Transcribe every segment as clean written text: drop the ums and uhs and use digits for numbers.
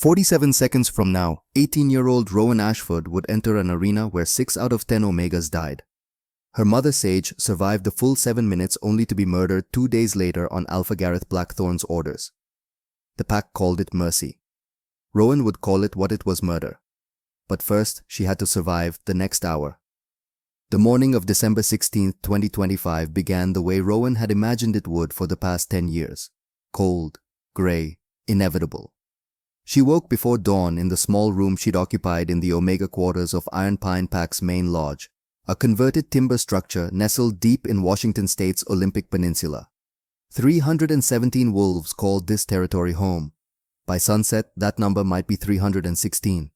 47 seconds from now, 18-year-old Rowan Ashford would enter an arena where 6 out of 10 Omegas died. Her mother Sage survived the full 7 minutes only to be murdered 2 days later on Alpha Gareth Blackthorn's orders. The pack called it mercy. Rowan would call it what it was, murder. But first, she had to survive the next hour. The morning of December 16, 2025 began the way Rowan had imagined it would for the past 10 years. Cold, grey, inevitable. She woke before dawn in the small room she'd occupied in the Omega quarters of Iron Pine Pack's main lodge, a converted timber structure nestled deep in Washington State's Olympic Peninsula. 317 wolves called this territory home. By sunset, that number might be 316.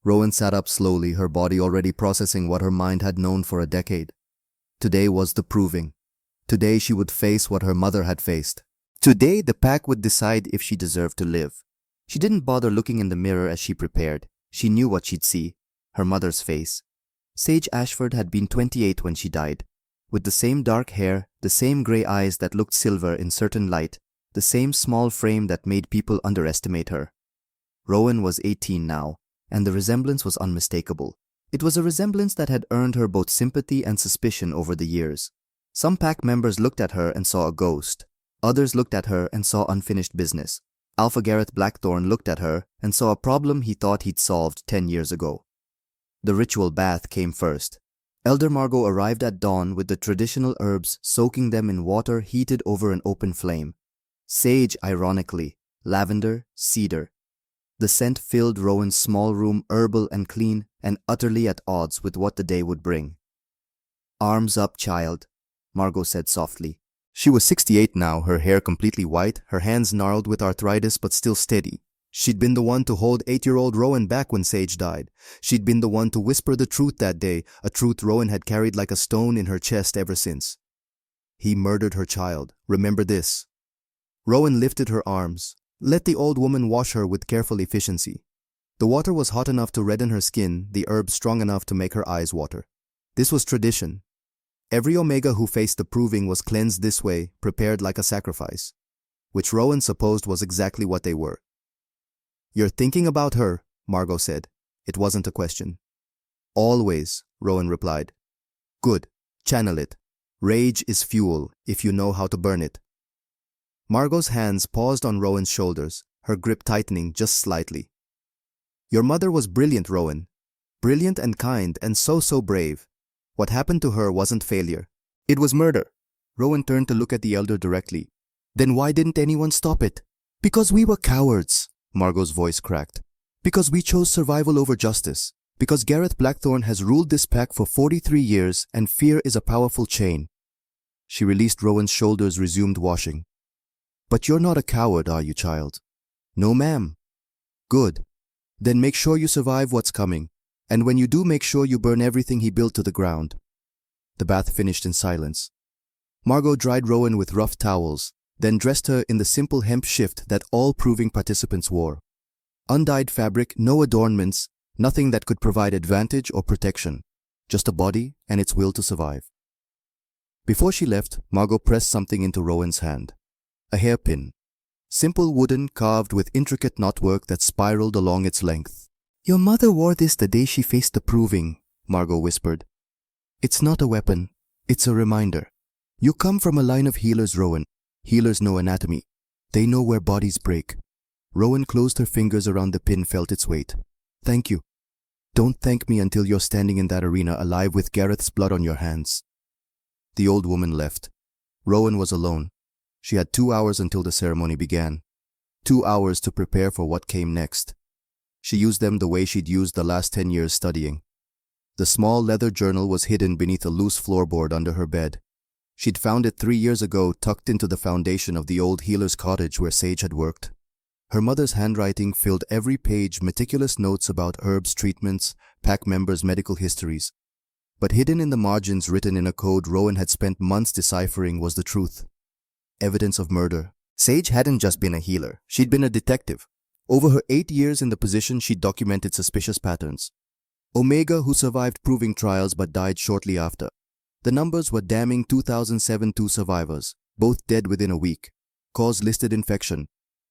Rowan sat up slowly, her body already processing what her mind had known for a decade. Today was the proving. Today she would face what her mother had faced. Today the pack would decide if she deserved to live. She didn't bother looking in the mirror as she prepared. She knew what she'd see, her mother's face. Sage Ashford had been 28 when she died, with the same dark hair, the same grey eyes that looked silver in certain light, the same small frame that made people underestimate her. Rowan was 18 now, and the resemblance was unmistakable. It was a resemblance that had earned her both sympathy and suspicion over the years. Some pack members looked at her and saw a ghost. Others looked at her and saw unfinished business. Alpha Gareth Blackthorn looked at her and saw a problem he thought he'd solved 10 years ago. The ritual bath came first. Elder Margot arrived at dawn with the traditional herbs, soaking them in water heated over an open flame. Sage, ironically, lavender, cedar. The scent filled Rowan's small room, herbal and clean, and utterly at odds with what the day would bring. "Arms up, child," Margot said softly. She was 68 now, her hair completely white, her hands gnarled with arthritis but still steady. She'd been the one to hold 8-year-old Rowan back when Sage died. She'd been the one to whisper the truth that day, a truth Rowan had carried like a stone in her chest ever since. He murdered her child. Remember this. Rowan lifted her arms. Let the old woman wash her with careful efficiency. The water was hot enough to redden her skin, the herbs strong enough to make her eyes water. This was tradition. Every Omega who faced the proving was cleansed this way, prepared like a sacrifice, which Rowan supposed was exactly what they were. "You're thinking about her," Margot said. It wasn't a question. "Always," Rowan replied. "Good. Channel it. Rage is fuel, if you know how to burn it." Margot's hands paused on Rowan's shoulders, her grip tightening just slightly. "Your mother was brilliant, Rowan. Brilliant and kind and so brave. What happened to her wasn't failure. It was murder." Rowan turned to look at the elder directly. "Then why didn't anyone stop it?" "Because we were cowards," Margot's voice cracked. "Because we chose survival over justice. Because Gareth Blackthorn has ruled this pack for 43 years and fear is a powerful chain." She released Rowan's shoulders, resumed washing. "But you're not a coward, are you, child?" "No, ma'am." "Good. Then make sure you survive what's coming. And when you do, make sure you burn everything he built to the ground." The bath finished in silence. Margot dried Rowan with rough towels, then dressed her in the simple hemp shift that all proving participants wore. Undyed fabric, no adornments, nothing that could provide advantage or protection. Just a body and its will to survive. Before she left, Margot pressed something into Rowan's hand. A hairpin. Simple wooden, carved with intricate knotwork that spiraled along its length. "Your mother wore this the day she faced the proving," Margot whispered. "It's not a weapon. It's a reminder. You come from a line of healers, Rowan. Healers know anatomy. They know where bodies break." Rowan closed her fingers around the pin, felt its weight. "Thank you. Don't thank me until you're standing in that arena alive with Gareth's blood on your hands." The old woman left. Rowan was alone. She had 2 hours until the ceremony began. 2 hours to prepare for what came next. She used them the way she'd used the last 10 years studying. The small leather journal was hidden beneath a loose floorboard under her bed. She'd found it 3 years ago, tucked into the foundation of the old healer's cottage where Sage had worked. Her mother's handwriting filled every page, meticulous notes about herbs, treatments, pack members' medical histories. But hidden in the margins, written in a code Rowan had spent months deciphering, was the truth. Evidence of murder. Sage hadn't just been a healer, she'd been a detective. Over her 8 years in the position, she'd documented suspicious patterns. Omega, who survived proving trials but died shortly after. The numbers were damning: 2007, 2 survivors, both dead within a week. Cause listed infection.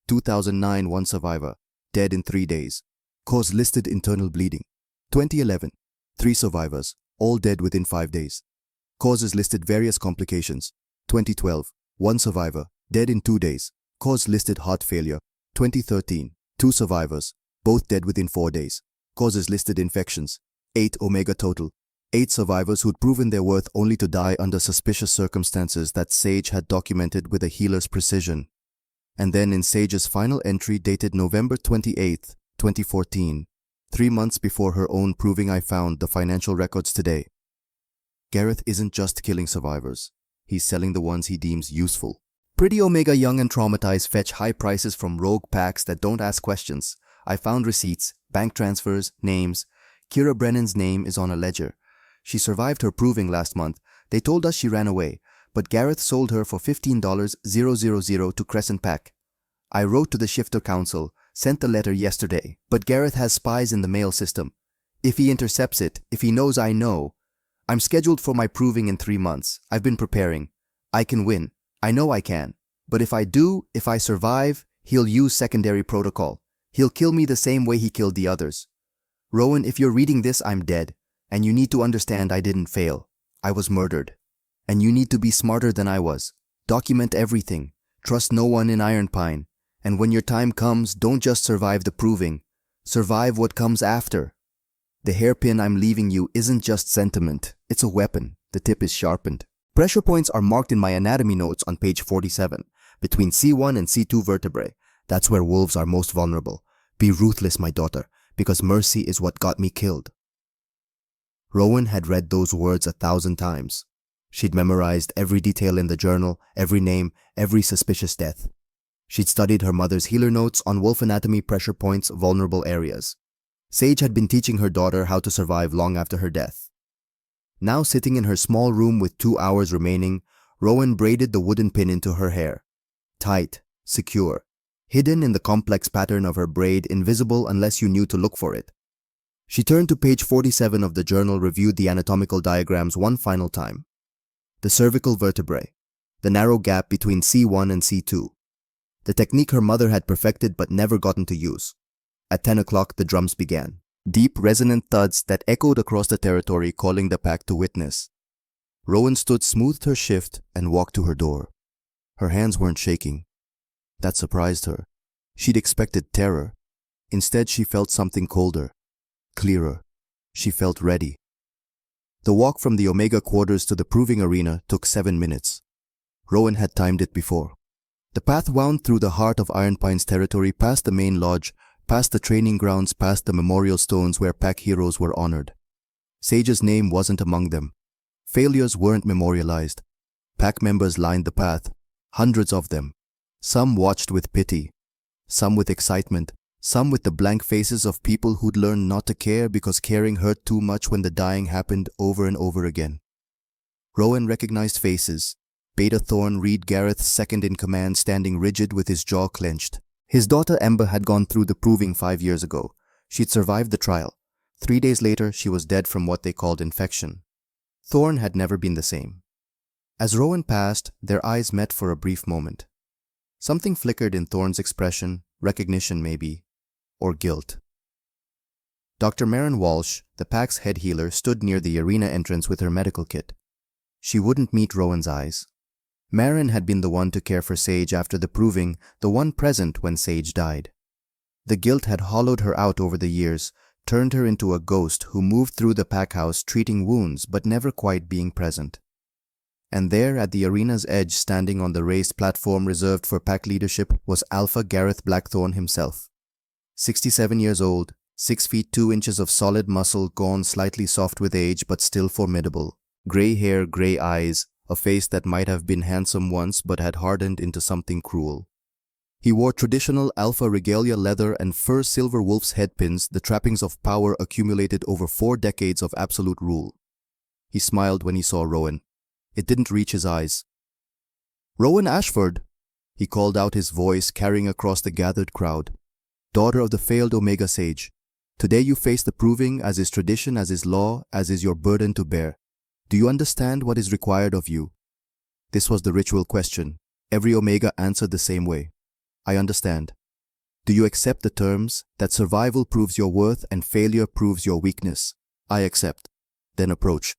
2009, 1 survivor. dead in 3 days. Cause listed internal bleeding. 2011, 3 survivors, all dead within 5 days. Causes listed various complications. 2012, 1 survivor, dead in 2 days. Cause listed heart failure. 2013, 2 survivors, both dead within 4 days. Causes listed infections. 8 Omega total. 8 survivors who'd proven their worth only to die under suspicious circumstances that Sage had documented with a healer's precision. And then in Sage's final entry dated November 28, 2014, 3 months before her own proving, I found the financial records today. Gareth isn't just killing survivors. He's selling the ones he deems useful. Pretty Omega young and traumatized fetch high prices from rogue packs that don't ask questions. I found receipts, bank transfers, names. Kira Brennan's name is on a ledger. She survived her proving last month. They told us she ran away, but Gareth sold her for $15,000 to Crescent Pack. I wrote to the Shifter Council, sent the letter yesterday, but Gareth has spies in the mail system. If he intercepts it, if he knows I know. I'm scheduled for my proving in 3 months. I've been preparing. I can win. I know I can. But if I survive, he'll use secondary protocol. He'll kill me the same way he killed the others. Rowan, if you're reading this, I'm dead. And you need to understand I didn't fail. I was murdered. And you need to be smarter than I was. Document everything. Trust no one in Iron Pine. And when your time comes, don't just survive the proving. Survive what comes after. The hairpin I'm leaving you isn't just sentiment. It's a weapon. The tip is sharpened. Pressure points are marked in my anatomy notes on page 47, between C1 and C2 vertebrae. That's where wolves are most vulnerable. Be ruthless, my daughter, because mercy is what got me killed. Rowan had read those words 1,000 times. She'd memorized every detail in the journal, every name, every suspicious death. She'd studied her mother's healer notes on wolf anatomy pressure points, vulnerable areas. Sage had been teaching her daughter how to survive long after her death. Now sitting in her small room with 2 hours remaining, Rowan braided the wooden pin into her hair. Tight, secure, hidden in the complex pattern of her braid, invisible unless you knew to look for it. She turned to page 47 of the journal, reviewed the anatomical diagrams one final time. The cervical vertebrae, the narrow gap between C1 and C2. The technique her mother had perfected but never gotten to use. At 10 o'clock, the drums began. Deep, resonant thuds that echoed across the territory, calling the pack to witness. Rowan smoothed her shift and walked to her door. Her hands weren't shaking. That surprised her. She'd expected terror. Instead, she felt something colder, clearer. She felt ready. The walk from the Omega quarters to the proving arena took 7 minutes. Rowan had timed it before. The path wound through the heart of Iron Pine's territory, past the main lodge, past the training grounds, past the memorial stones where pack heroes were honored. Sage's name wasn't among them. Failures weren't memorialized. Pack members lined the path, hundreds of them. Some watched with pity, some with excitement, some with the blank faces of people who'd learned not to care because caring hurt too much when the dying happened over and over again. Rowan recognized faces. Beta Thorn, Reed Gareth's second in command, standing rigid with his jaw clenched. His daughter Ember had gone through the proving 5 years ago. She'd survived the trial. 3 days later, she was dead from what they called infection. Thorn had never been the same. As Rowan passed, their eyes met for a brief moment. Something flickered in Thorn's expression, recognition maybe, or guilt. Dr. Maren Walsh, the pack's head healer, stood near the arena entrance with her medical kit. She wouldn't meet Rowan's eyes. Maren had been the one to care for Sage after the proving, the one present when Sage died. The guilt had hollowed her out over the years, turned her into a ghost who moved through the pack house treating wounds but never quite being present. And there at the arena's edge, standing on the raised platform reserved for pack leadership, was Alpha Gareth Blackthorn himself. 67 years old, 6 feet 2 inches of solid muscle, gone slightly soft with age but still formidable. Gray hair, gray eyes, a face that might have been handsome once but had hardened into something cruel. He wore traditional Alpha regalia, leather and fur, silver wolf's headpins, the trappings of power accumulated over 4 decades of absolute rule. He smiled when he saw Rowan. It didn't reach his eyes. "Rowan Ashford," he called out, his voice carrying across the gathered crowd. "Daughter of the failed Omega Sage. Today you face the proving, as is tradition, as is law, as is your burden to bear. Do you understand what is required of you?" This was the ritual question. Every Omega answered the same way. "I understand." Do you accept the terms that survival proves your worth and failure proves your weakness? I accept. Then approach.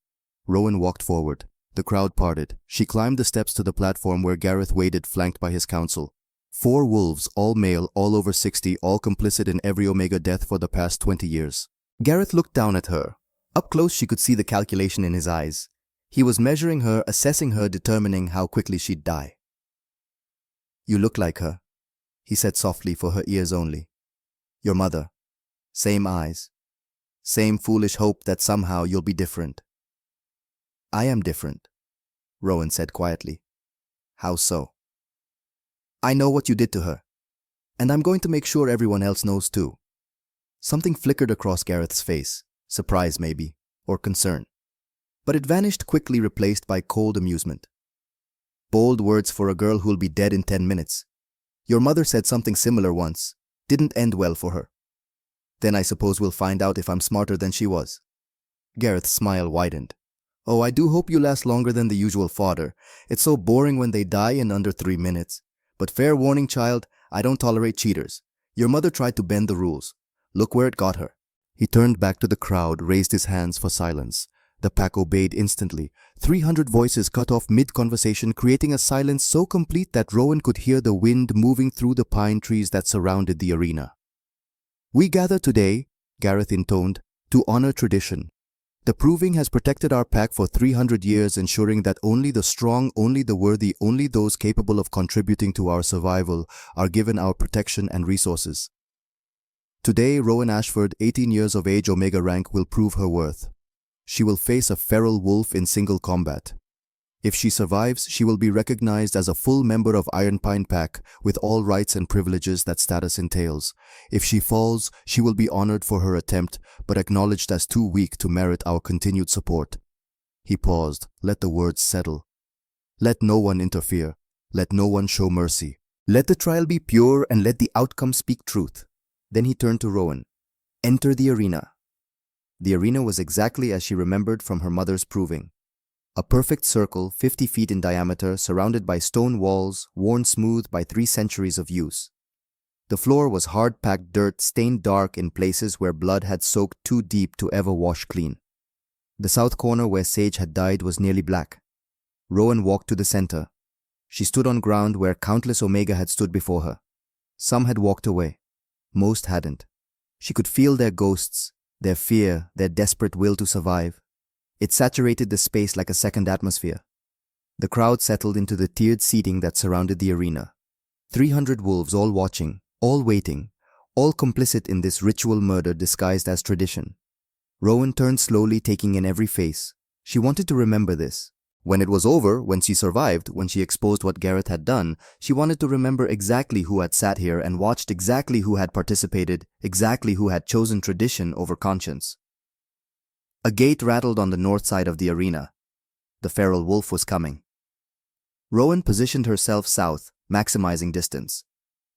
Rowan walked forward. The crowd parted. She climbed the steps to the platform where Gareth waited, flanked by his council. 4 wolves, all male, all over 60, all complicit in every Omega death for the past 20 years. Gareth looked down at her. Up close she could see the calculation in his eyes. He was measuring her, assessing her, determining how quickly she'd die. You look like her, he said softly for her ears only. Your mother. Same eyes. Same foolish hope that somehow you'll be different. I am different, Rowan said quietly. How so? I know what you did to her, and I'm going to make sure everyone else knows too. Something flickered across Gareth's face, surprise maybe, or concern. But it vanished quickly, replaced by cold amusement. Bold words for a girl who'll be dead in 10 minutes. Your mother said something similar once. Didn't end well for her. Then I suppose we'll find out if I'm smarter than she was. Gareth's smile widened. Oh, I do hope you last longer than the usual fodder. It's so boring when they die in under 3 minutes. But fair warning, child, I don't tolerate cheaters. Your mother tried to bend the rules. Look where it got her. He turned back to the crowd, raised his hands for silence. The pack obeyed instantly. 300 voices cut off mid-conversation, creating a silence so complete that Rowan could hear the wind moving through the pine trees that surrounded the arena. We gather today, Gareth intoned, to honor tradition. The proving has protected our pack for 300 years, ensuring that only the strong, only the worthy, only those capable of contributing to our survival are given our protection and resources. Today, Rowan Ashford, 18 years of age, Omega rank, will prove her worth. She will face a feral wolf in single combat. If she survives, she will be recognized as a full member of Iron Pine Pack with all rights and privileges that status entails. If she falls, she will be honored for her attempt, but acknowledged as too weak to merit our continued support. He paused. Let the words settle. Let no one interfere. Let no one show mercy. Let the trial be pure and let the outcome speak truth. Then he turned to Rowan. Enter the arena. The arena was exactly as she remembered from her mother's proving. A perfect circle, 50 feet in diameter, surrounded by stone walls, worn smooth by 3 centuries of use. The floor was hard-packed dirt, stained dark in places where blood had soaked too deep to ever wash clean. The south corner where Sage had died was nearly black. Rowan walked to the center. She stood on ground where countless Omega had stood before her. Some had walked away. Most hadn't. She could feel their ghosts, their fear, their desperate will to survive. It saturated the space like a second atmosphere. The crowd settled into the tiered seating that surrounded the arena. 300 wolves, all watching, all waiting, all complicit in this ritual murder disguised as tradition. Rowan turned slowly, taking in every face. She wanted to remember this. When it was over, when she survived, when she exposed what Gareth had done, she wanted to remember exactly who had sat here and watched, exactly who had participated, exactly who had chosen tradition over conscience. A gate rattled on the north side of the arena. The feral wolf was coming. Rowan positioned herself south, maximizing distance.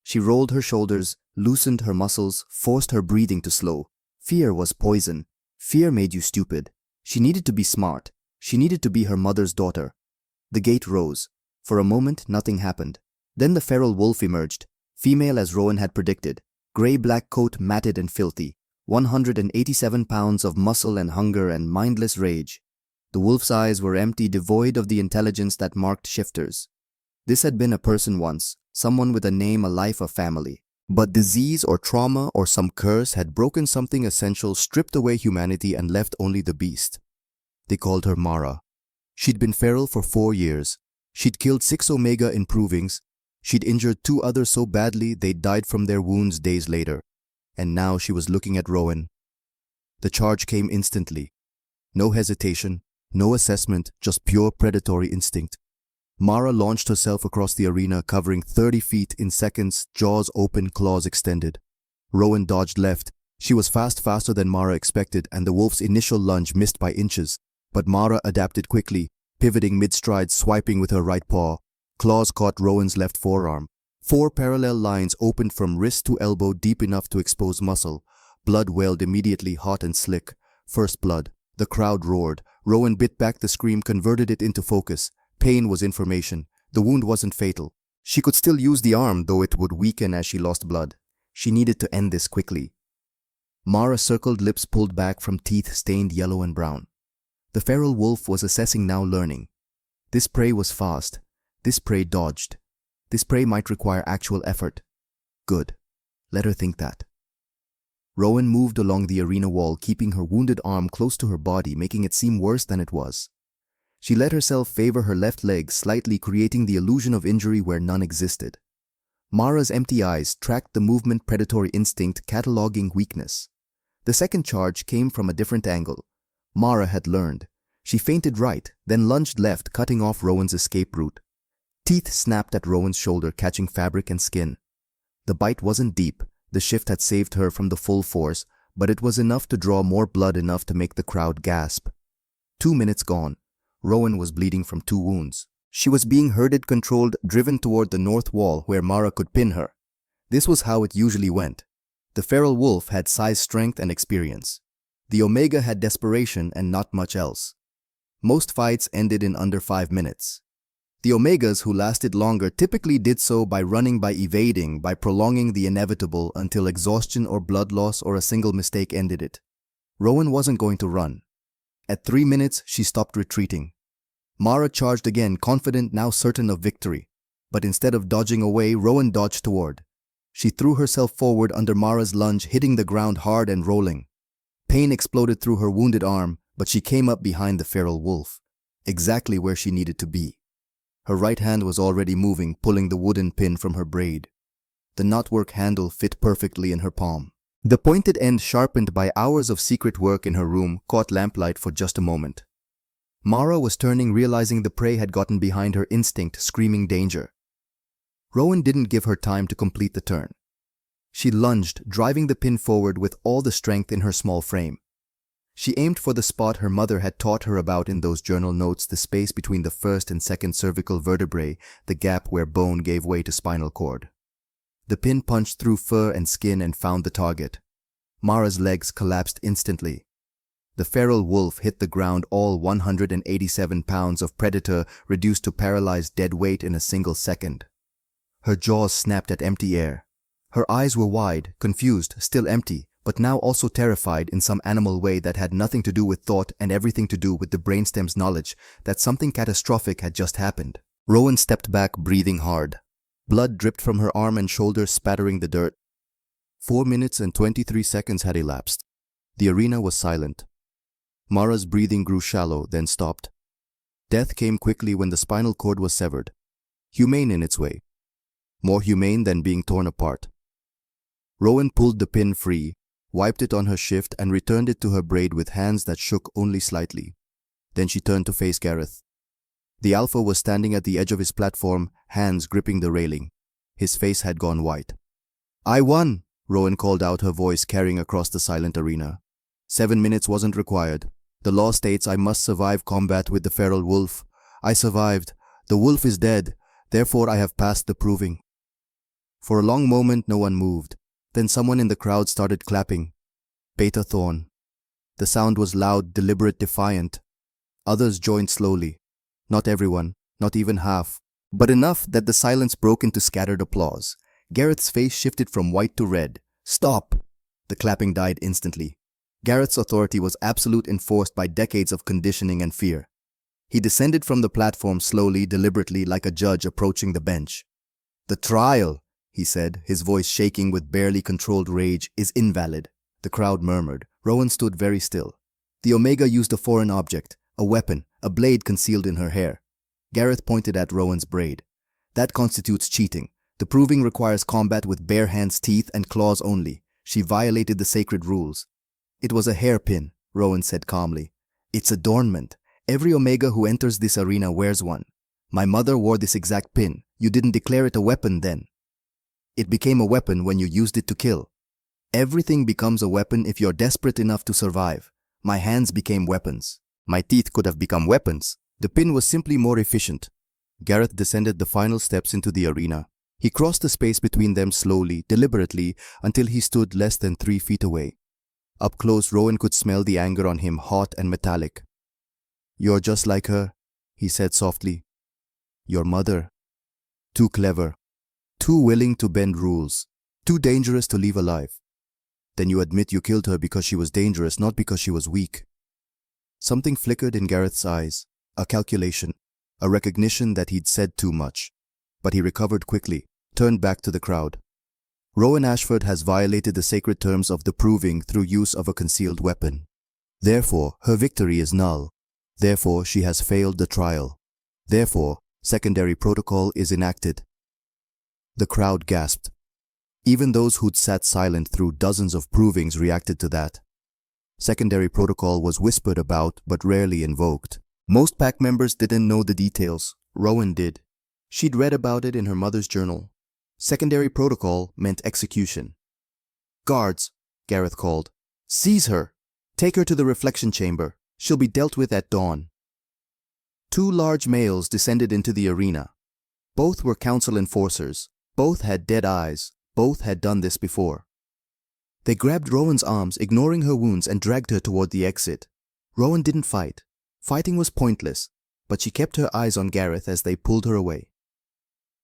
She rolled her shoulders, loosened her muscles, forced her breathing to slow. Fear was poison. Fear made you stupid. She needed to be smart. She needed to be her mother's daughter. The gate rose. For a moment, nothing happened. Then the feral wolf emerged, female as Rowan had predicted, gray-black coat, matted and filthy. 187 pounds of muscle and hunger and mindless rage. The wolf's eyes were empty, devoid of the intelligence that marked shifters. This had been a person once, someone with a name, a life, a family. But disease or trauma or some curse had broken something essential, stripped away humanity and left only the beast. They called her Mara. She'd been feral for 4 years. She'd killed 6 Omega in provings. She'd injured 2 others so badly they'd died from their wounds days later. And now she was looking at Rowan. The charge came instantly. No hesitation, no assessment, just pure predatory instinct. Mara launched herself across the arena, covering 30 feet in seconds, jaws open, claws extended. Rowan dodged left. She was faster than Mara expected, and the wolf's initial lunge missed by inches. But Mara adapted quickly, pivoting mid-stride, swiping with her right paw. Claws caught Rowan's left forearm. 4 parallel lines opened from wrist to elbow, deep enough to expose muscle. Blood welled immediately, hot and slick. First blood. The crowd roared. Rowan bit back the scream, converted it into focus. Pain was information. The wound wasn't fatal. She could still use the arm, though it would weaken as she lost blood. She needed to end this quickly. Mara's circled lips pulled back from teeth stained yellow and brown. The feral wolf was assessing now, learning. This prey was fast. This prey dodged. This prey might require actual effort. Good. Let her think that. Rowan moved along the arena wall, keeping her wounded arm close to her body, making it seem worse than it was. She let herself favor her left leg slightly, creating the illusion of injury where none existed. Mara's empty eyes tracked the movement, predatory instinct cataloging weakness. The second charge came from a different angle. Mara had learned. She feinted right, then lunged left, cutting off Rowan's escape route. Teeth snapped at Rowan's shoulder, catching fabric and skin. The bite wasn't deep. The shift had saved her from the full force, but it was enough to draw more blood, enough to make the crowd gasp. 2 minutes gone. Rowan was bleeding from 2 wounds. She was being herded, controlled, driven toward the north wall where Mara could pin her. This was how it usually went. The feral wolf had size, strength, and experience. The Omega had desperation and not much else. Most fights ended in under 5 minutes. The Omegas who lasted longer typically did so by running, by evading, by prolonging the inevitable until exhaustion or blood loss or a single mistake ended it. Rowan wasn't going to run. At 3 minutes, she stopped retreating. Mara charged again, confident, now certain of victory. But instead of dodging away, Rowan dodged toward. She threw herself forward under Mara's lunge, hitting the ground hard and rolling. Pain exploded through her wounded arm, but she came up behind the feral wolf, exactly where she needed to be. Her right hand was already moving, pulling the wooden pin from her braid. The knotwork handle fit perfectly in her palm. The pointed end, sharpened by hours of secret work in her room, caught lamplight for just a moment. Mara was turning, realizing the prey had gotten behind her, instinct screaming danger. Rowan didn't give her time to complete the turn. She lunged, driving the pin forward with all the strength in her small frame. She aimed for the spot her mother had taught her about in those journal notes, the space between the first and second cervical vertebrae, the gap where bone gave way to spinal cord. The pin punched through fur and skin and found the target. Mara's legs collapsed instantly. The feral wolf hit the ground, all 187 pounds of predator reduced to paralyzed dead weight in a single second. Her jaws snapped at empty air. Her eyes were wide, confused, still empty, but now also terrified in some animal way that had nothing to do with thought and everything to do with the brainstem's knowledge that something catastrophic had just happened. Rowan stepped back, breathing hard. Blood dripped from her arm and shoulder, spattering the dirt. 4 minutes and 23 seconds had elapsed. The arena was silent. Mara's breathing grew shallow, then stopped. Death came quickly when the spinal cord was severed. Humane in its way. More humane than being torn apart. Rowan pulled the pin free, wiped it on her shift, and returned it to her braid with hands that shook only slightly. Then she turned to face Gareth. The alpha was standing at the edge of his platform, hands gripping the railing. His face had gone white. "I won," Rowan called out, her voice carrying across the silent arena. 7 minutes wasn't required. The law states I must survive combat with the feral wolf. I survived. The wolf is dead. Therefore I have passed the proving. For a long moment no one moved. Then someone in the crowd started clapping. Beta Thorn. The sound was loud, deliberate, defiant. Others joined slowly. Not everyone, not even half, but enough that the silence broke into scattered applause. Gareth's face shifted from white to red. "Stop!" The clapping died instantly. Gareth's authority was absolute, enforced by decades of conditioning and fear. He descended from the platform slowly, deliberately, like a judge approaching the bench. "The trial," he said, his voice shaking with barely controlled rage, "is invalid." The crowd murmured. Rowan stood very still. The Omega used a foreign object, a weapon, a blade concealed in her hair. Gareth pointed at Rowan's braid. "That constitutes cheating. The proving requires combat with bare hands, teeth, and claws only. She violated the sacred rules." "It was a hairpin," Rowan said calmly. "It's adornment. Every Omega who enters this arena wears one. My mother wore this exact pin. You didn't declare it a weapon then. It became a weapon when you used it to kill. Everything becomes a weapon if you're desperate enough to survive. My hands became weapons. My teeth could have become weapons. The pin was simply more efficient." Gareth descended the final steps into the arena. He crossed the space between them slowly, deliberately, until he stood less than 3 feet away. Up close, Rowan could smell the anger on him, hot and metallic. "You're just like her," he said softly. "Your mother. Too clever. Too willing to bend rules. Too dangerous to leave alive. Then you admit you killed her because she was dangerous, not because she was weak. Something flickered in Gareth's eyes, a calculation, a recognition that he'd said too much. But he recovered quickly, turned back to the crowd. Rowan Ashford has violated the sacred terms of the proving through use of a concealed weapon. Therefore, her victory is null. Therefore, she has failed the trial. Therefore, secondary protocol is enacted. The crowd gasped. Even those who'd sat silent through dozens of provings reacted to that. Secondary protocol was whispered about but rarely invoked. Most pack members didn't know the details. Rowan did. She'd read about it in her mother's journal. Secondary protocol meant execution. "Guards," Gareth called. "Seize her! Take her to the reflection chamber. She'll be dealt with at dawn." Two large males descended into the arena. Both were council enforcers. Both had dead eyes. Both had done this before. They grabbed Rowan's arms, ignoring her wounds, and dragged her toward the exit. Rowan didn't fight. Fighting was pointless, but she kept her eyes on Gareth as they pulled her away.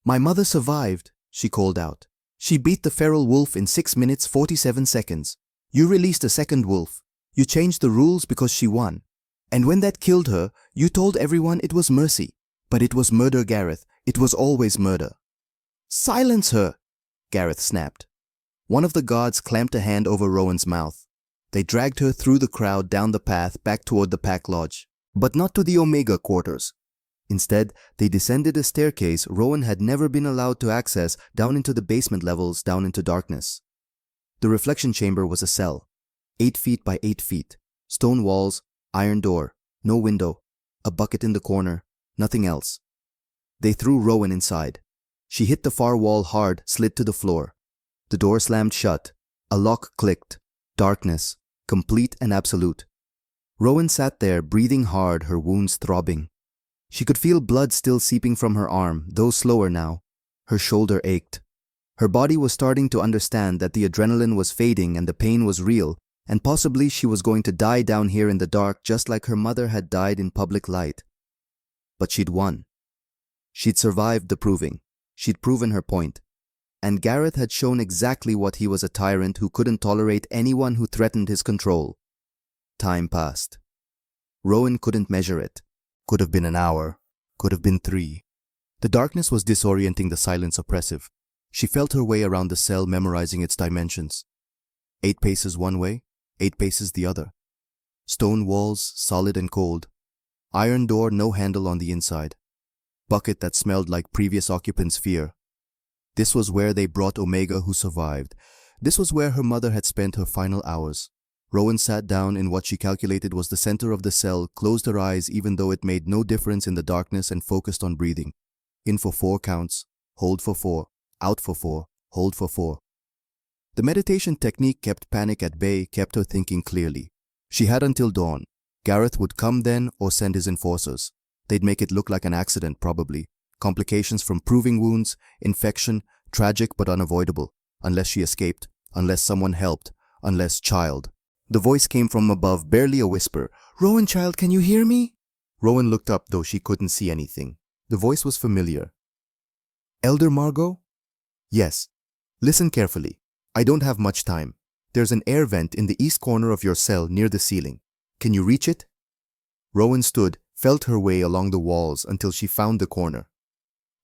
"My mother survived," she called out. "She beat the feral wolf in 6 minutes 47 seconds. You released a second wolf. You changed the rules because she won. And when that killed her, you told everyone it was mercy. But it was murder, Gareth. It was always murder." "Silence her!" Gareth snapped. One of the guards clamped a hand over Rowan's mouth. They dragged her through the crowd down the path back toward the pack lodge, but not to the Omega quarters. Instead, they descended a staircase Rowan had never been allowed to access, down into the basement levels, down into darkness. The reflection chamber was a cell, 8 feet by 8 feet, stone walls, iron door, no window, a bucket in the corner, nothing else. They threw Rowan inside. She hit the far wall hard, slid to the floor. The door slammed shut. A lock clicked. Darkness, complete and absolute. Rowan sat there, breathing hard, her wounds throbbing. She could feel blood still seeping from her arm, though slower now. Her shoulder ached. Her body was starting to understand that the adrenaline was fading and the pain was real, and possibly she was going to die down here in the dark just like her mother had died in public light. But she'd won. She'd survived the proving. She'd proven her point. And Gareth had shown exactly what he was, a tyrant who couldn't tolerate anyone who threatened his control. Time passed. Rowan couldn't measure it. Could have been an hour. Could have been 3. The darkness was disorienting, the silence oppressive. She felt her way around the cell, memorizing its dimensions. 8 paces one way, 8 paces the other. Stone walls, solid and cold. Iron door, no handle on the inside. Bucket that smelled like previous occupants' fear. This was where they brought Omega, who survived. This was where her mother had spent her final hours. Rowan sat down in what she calculated was the center of the cell, closed her eyes even though it made no difference in the darkness, and focused on breathing. In for 4 counts, hold for 4, out for 4, hold for 4. The meditation technique kept panic at bay, kept her thinking clearly. She had until dawn. Gareth would come then or send his enforcers. They'd make it look like an accident, probably. Complications from proving wounds, infection, tragic but unavoidable. Unless she escaped, unless someone helped, unless child. The voice came from above, barely a whisper. "Rowan, child, can you hear me?" Rowan looked up, though she couldn't see anything. The voice was familiar. "Elder Margot?" "Yes. Listen carefully. I don't have much time. There's an air vent in the east corner of your cell near the ceiling. Can you reach it?" Rowan stood, felt her way along the walls until she found the corner.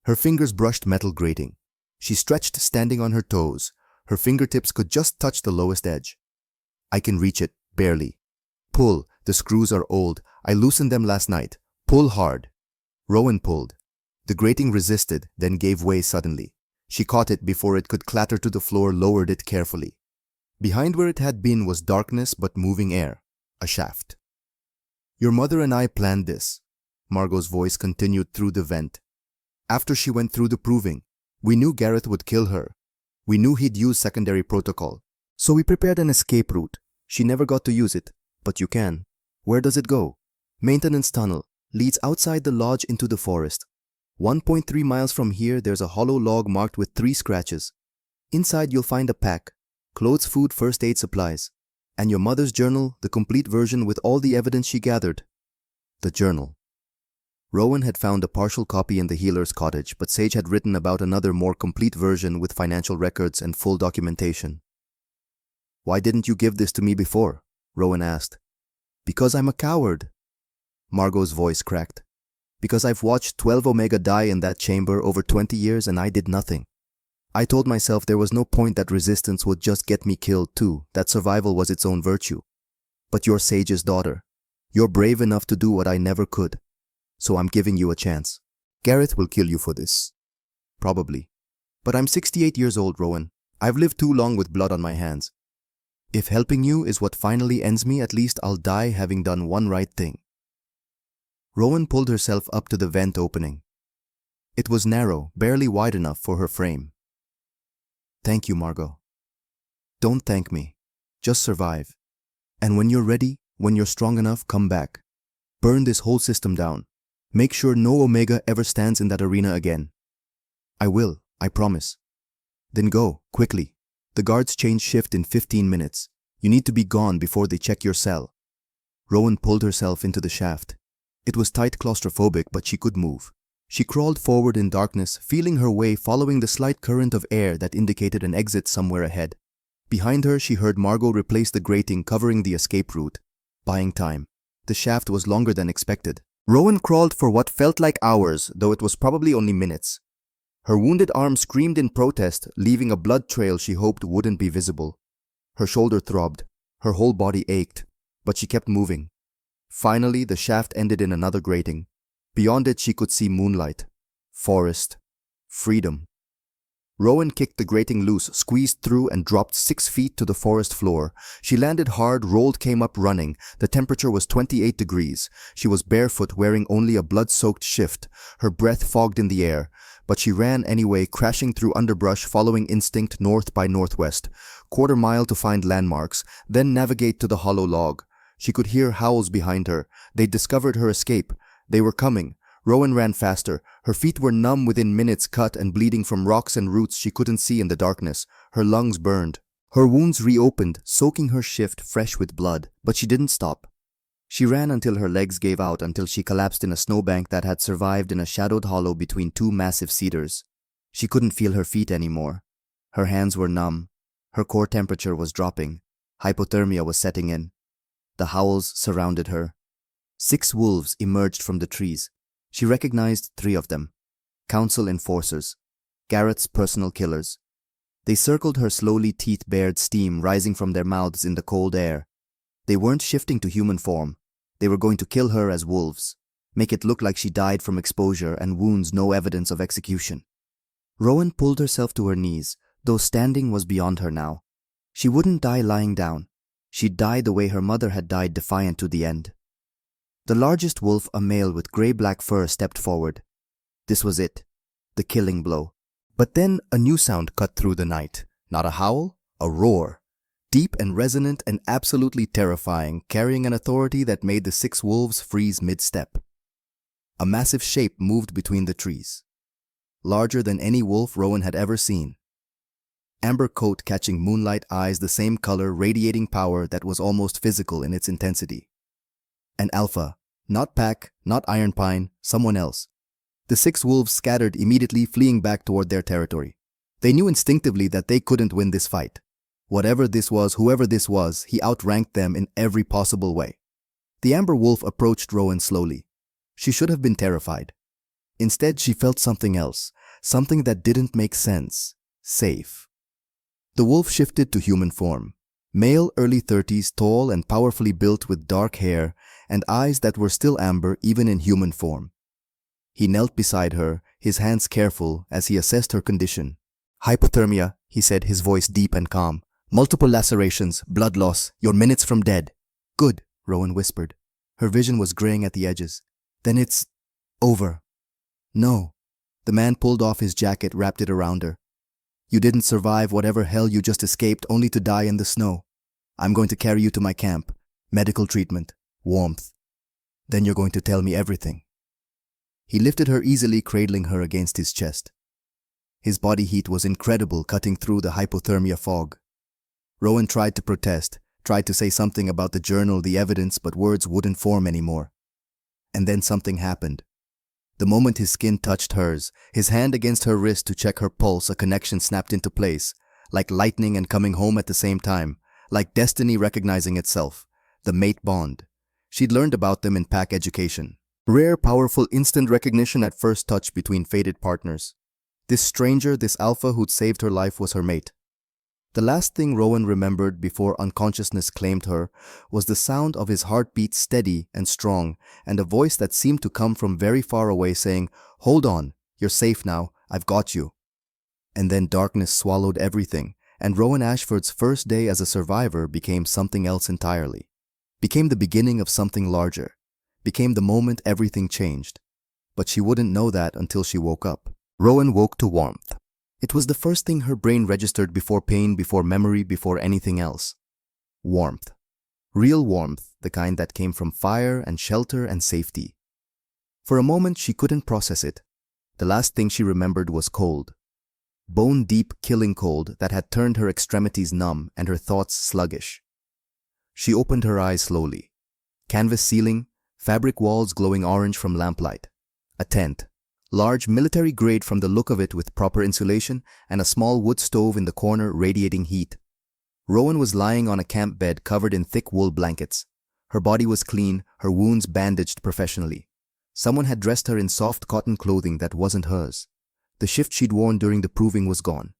Her fingers brushed metal grating. She stretched, standing on her toes. Her fingertips could just touch the lowest edge. "I can reach it, barely. Pull, the screws are old. I loosened them last night. Pull hard." Rowan pulled. The grating resisted, then gave way suddenly. She caught it before it could clatter to the floor, lowered it carefully. Behind where it had been was darkness but moving air. A shaft. "Your mother and I planned this," Margot's voice continued through the vent. "After she went through the proving, we knew Gareth would kill her. We knew he'd use secondary protocol. So we prepared an escape route. She never got to use it, but you can. Where does it go? Maintenance tunnel. Leads outside the lodge into the forest. 1.3 miles from here, there's a hollow log marked with 3 scratches. Inside you'll find a pack. Clothes, food, first aid supplies. And your mother's journal, the complete version with all the evidence she gathered." The journal. Rowan had found a partial copy in the healer's cottage, but Sage had written about another more complete version with financial records and full documentation. "Why didn't you give this to me before?" Rowan asked. "Because I'm a coward." Margot's voice cracked. "Because I've watched 12 Omega die in that chamber over 20 years and I did nothing. I told myself there was no point that resistance would just get me killed too, that survival was its own virtue. But you're Sage's daughter. You're brave enough to do what I never could. So I'm giving you a chance. Gareth will kill you for this. Probably. But I'm 68 years old, Rowan. I've lived too long with blood on my hands. If helping you is what finally ends me, at least I'll die having done one right thing." Rowan pulled herself up to the vent opening. It was narrow, barely wide enough for her frame. "Thank you, Margot. Don't thank me. Just survive. And when you're ready, when you're strong enough, come back. Burn this whole system down. Make sure no Omega ever stands in that arena again." "I will, I promise." "Then go, quickly. The guards change shift in 15 minutes. You need to be gone before they check your cell." Rowan pulled herself into the shaft. It was tight, claustrophobic, but she could move. She crawled forward in darkness, feeling her way, following the slight current of air that indicated an exit somewhere ahead. Behind her, she heard Margot replace the grating covering the escape route, buying time. The shaft was longer than expected. Rowan crawled for what felt like hours, though it was probably only minutes. Her wounded arm screamed in protest, leaving a blood trail she hoped wouldn't be visible. Her shoulder throbbed. Her whole body ached, but she kept moving. Finally, the shaft ended in another grating. Beyond it, she could see moonlight, forest, freedom. Rowan kicked the grating loose, squeezed through, and dropped 6 feet to the forest floor. She landed hard, rolled, came up running. The temperature was 28 degrees. She was barefoot, wearing only a blood-soaked shift. Her breath fogged in the air. But she ran anyway, crashing through underbrush, following instinct north by northwest. Quarter mile to find landmarks, then navigate to the hollow log. She could hear howls behind her. They'd discovered her escape. They were coming. Rowan ran faster. Her feet were numb within minutes, cut and bleeding from rocks and roots she couldn't see in the darkness. Her lungs burned. Her wounds reopened, soaking her shift fresh with blood. But she didn't stop. She ran until her legs gave out, until she collapsed in a snowbank that had survived in a shadowed hollow between 2 massive cedars. She couldn't feel her feet anymore. Her hands were numb. Her core temperature was dropping. Hypothermia was setting in. The howls surrounded her. 6 wolves emerged from the trees. She recognized 3 of them. Council enforcers. Garrett's personal killers. They circled her slowly, teeth bared, steam rising from their mouths in the cold air. They weren't shifting to human form. They were going to kill her as wolves, make it look like she died from exposure and wounds, no evidence of execution. Rowan pulled herself to her knees, though standing was beyond her now. She wouldn't die lying down. She'd die the way her mother had died, defiant to the end. The largest wolf, a male with gray-black fur, stepped forward. This was it, the killing blow. But then a new sound cut through the night. Not a howl, a roar. Deep and resonant and absolutely terrifying, carrying an authority that made the 6 wolves freeze mid-step. A massive shape moved between the trees. Larger than any wolf Rowan had ever seen. Amber coat catching moonlight, eyes the same color, radiating power that was almost physical in its intensity. An alpha, not Pack, not Iron Pine, someone else. The 6 wolves scattered immediately, fleeing back toward their territory. They knew instinctively that they couldn't win this fight. Whatever this was, whoever this was, he outranked them in every possible way. The amber wolf approached Rowan slowly. She should have been terrified. Instead, she felt something else, something that didn't make sense. Safe. The wolf shifted to human form. Male, early 30s, tall and powerfully built with dark hair and eyes that were still amber even in human form. He knelt beside her, his hands careful as he assessed her condition. "Hypothermia," he said, his voice deep and calm. "Multiple lacerations, blood loss, you're minutes from dead." "Good," Rowan whispered. Her vision was graying at the edges. "Then it's over." "No." The man pulled off his jacket, wrapped it around her. "You didn't survive whatever hell you just escaped, only to die in the snow. I'm going to carry you to my camp. Medical treatment, warmth. Then you're going to tell me everything." He lifted her easily, cradling her against his chest. His body heat was incredible, cutting through the hypothermia fog. Rowan tried to protest, tried to say something about the journal, the evidence, but words wouldn't form anymore. And then something happened. The moment his skin touched hers, his hand against her wrist to check her pulse, a connection snapped into place, like lightning and coming home at the same time, like destiny recognizing itself. The mate bond. She'd learned about them in pack education. Rare, powerful, instant recognition at first touch between fated partners. This stranger, this alpha who'd saved her life was her mate. The last thing Rowan remembered before unconsciousness claimed her was the sound of his heartbeat, steady and strong, and a voice that seemed to come from very far away saying, "Hold on, you're safe now, I've got you." And then darkness swallowed everything, and Rowan Ashford's first day as a survivor became something else entirely. Became the beginning of something larger. Became the moment everything changed. But she wouldn't know that until she woke up. Rowan woke to warmth. It was the first thing her brain registered before pain, before memory, before anything else. Warmth. Real warmth, the kind that came from fire and shelter and safety. For a moment she couldn't process it. The last thing she remembered was cold. Bone-deep, killing cold that had turned her extremities numb and her thoughts sluggish. She opened her eyes slowly. Canvas ceiling, fabric walls glowing orange from lamplight. A tent. Large, military-grade from the look of it with proper insulation, and a small wood stove in the corner radiating heat. Rowan was lying on a camp bed covered in thick wool blankets. Her body was clean, her wounds bandaged professionally. Someone had dressed her in soft cotton clothing that wasn't hers. The shift she'd worn during the proving was gone.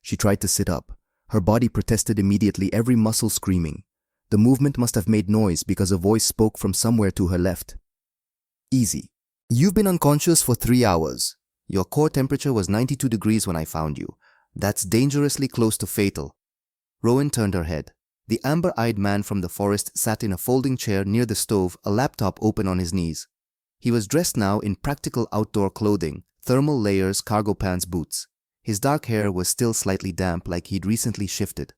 She tried to sit up. Her body protested immediately, every muscle screaming. The movement must have made noise because a voice spoke from somewhere to her left. "Easy. You've been unconscious for 3 hours. Your core temperature was 92 degrees when I found you. That's dangerously close to fatal." Rowan turned her head. The amber-eyed man from the forest sat in a folding chair near the stove, a laptop open on his knees. He was dressed now in practical outdoor clothing, thermal layers, cargo pants, boots. His dark hair was still slightly damp, like he'd recently shifted.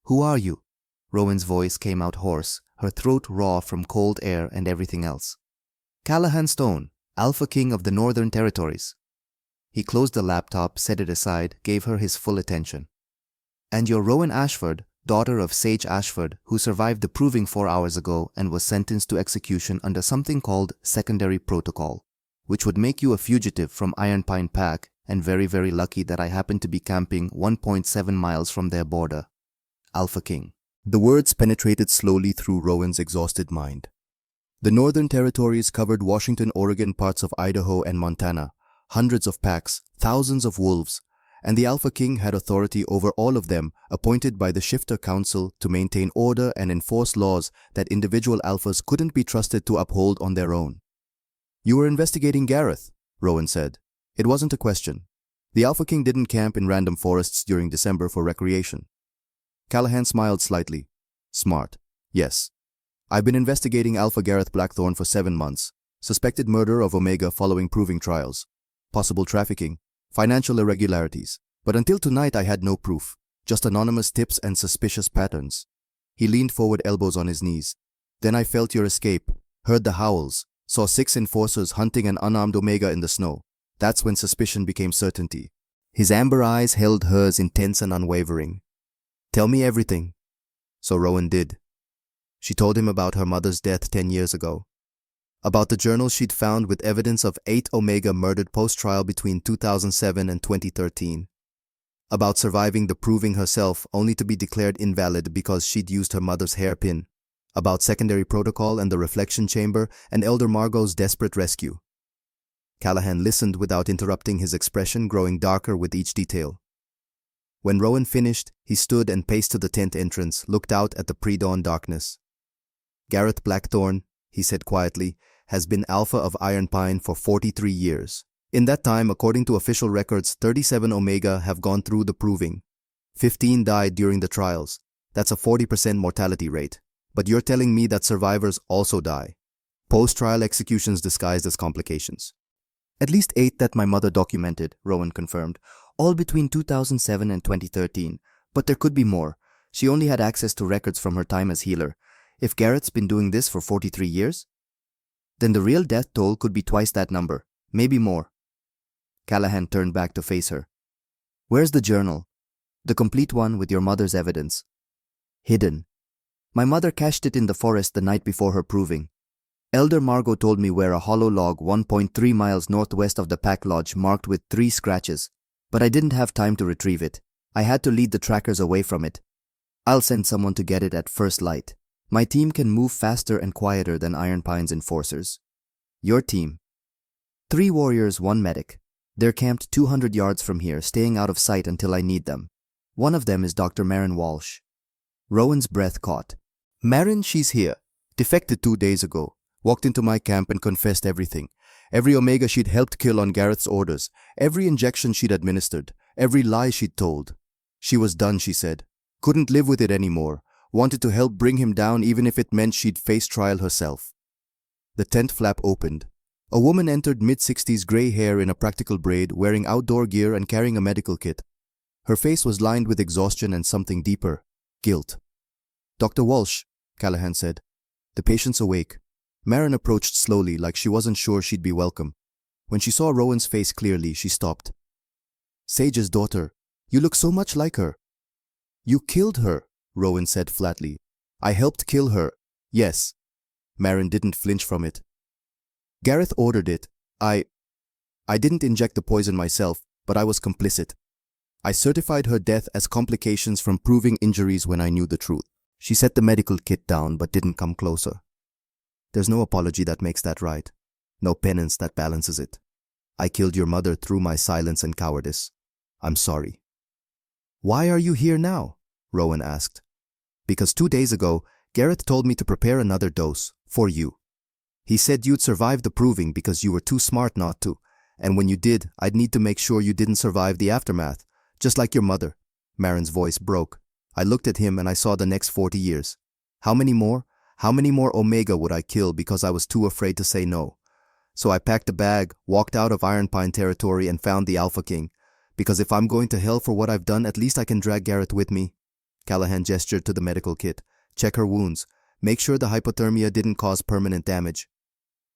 "Who are you?" Rowan's voice came out hoarse, her throat raw from cold air and everything else. "Callahan Stone, Alpha King of the Northern Territories." He closed the laptop, set it aside, gave her his full attention. "And you're Rowan Ashford, daughter of Sage Ashford, who survived the proving 4 hours ago and was sentenced to execution under something called secondary protocol, which would make you a fugitive from Iron Pine Pack, and very, very lucky that I happened to be camping 1.7 miles from their border. Alpha King." The words penetrated slowly through Rowan's exhausted mind. The Northern Territories covered Washington, Oregon, parts of Idaho and Montana, hundreds of packs, thousands of wolves, and the Alpha King had authority over all of them, appointed by the Shifter Council to maintain order and enforce laws that individual alphas couldn't be trusted to uphold on their own. "You were investigating Gareth," Rowan said. It wasn't a question. The Alpha King didn't camp in random forests during December for recreation. Callahan smiled slightly. "Smart. Yes. I've been investigating Alpha Gareth Blackthorne for 7 months. Suspected murder of Omega following proving trials. Possible trafficking. Financial irregularities. But until tonight I had no proof. Just anonymous tips and suspicious patterns." He leaned forward, elbows on his knees. "Then I felt your escape. Heard the howls. Saw 6 enforcers hunting an unarmed Omega in the snow. That's when suspicion became certainty." His amber eyes held hers, intense and unwavering. "Tell me everything." So Rowan did. She told him about her mother's death 10 years ago. About the journal she'd found with evidence of 8 Omega murdered post-trial between 2007 and 2013. About surviving the proving herself only to be declared invalid because she'd used her mother's hairpin. About secondary protocol and the reflection chamber and Elder Margot's desperate rescue. Callahan listened without interrupting, his expression growing darker with each detail. When Rowan finished, he stood and paced to the tent entrance, looked out at the pre-dawn darkness. "Gareth Blackthorne," he said quietly, "has been Alpha of Iron Pine for 43 years. In that time, according to official records, 37 Omega have gone through the proving. 15 died during the trials. That's a 40% mortality rate. But you're telling me that survivors also die. Post-trial executions disguised as complications." "At least 8 that my mother documented," Rowan confirmed, "all between 2007 and 2013. But there could be more. She only had access to records from her time as healer. If Garrett's been doing this for 43 years, then the real death toll could be twice that number, maybe more." Callahan turned back to face her. "Where's the journal? The complete one with your mother's evidence." "Hidden. My mother cached it in the forest the night before her proving. Elder Margot told me where a hollow log 1.3 miles northwest of the pack lodge marked with 3 scratches, but I didn't have time to retrieve it. I had to lead the trackers away from it. I'll send someone to get it at first light. My team can move faster and quieter than Iron Pine's enforcers. Your team. 3 warriors, 1 medic. They're camped 200 yards from here, staying out of sight until I need them. One of them is Dr. Marin Walsh. Rowan's breath caught. Marin, she's here. Defected 2 days ago. Walked into my camp and confessed everything. Every Omega she'd helped kill on Gareth's orders. Every injection she'd administered. Every lie she'd told. She was done, she said. Couldn't live with it anymore. Wanted to help bring him down even if it meant she'd face trial herself. The tent flap opened. A woman entered, mid-60s, gray hair in a practical braid, wearing outdoor gear and carrying a medical kit. Her face was lined with exhaustion and something deeper. Guilt. Dr. Walsh, Callahan said. The patient's awake. Marin approached slowly, like she wasn't sure she'd be welcome. When she saw Rowan's face clearly, she stopped. Sage's daughter. You look so much like her. You killed her, Rowan said flatly. I helped kill her. Yes. Marin didn't flinch from it. Gareth ordered it. I didn't inject the poison myself, but I was complicit. I certified her death as complications from proving injuries when I knew the truth. She set the medical kit down but didn't come closer. There's no apology that makes that right. No penance that balances it. I killed your mother through my silence and cowardice. I'm sorry. Why are you here now? Rowan asked. Because 2 days ago, Gareth told me to prepare another dose, for you. He said you'd survive the proving because you were too smart not to, and when you did, I'd need to make sure you didn't survive the aftermath, just like your mother. Marin's voice broke. I looked at him and I saw the next 40 years. How many more? How many more Omega would I kill because I was too afraid to say no? So I packed a bag, walked out of Iron Pine territory and found the Alpha King. Because if I'm going to hell for what I've done, at least I can drag Gareth with me. Callahan gestured to the medical kit. Check her wounds. Make sure the hypothermia didn't cause permanent damage.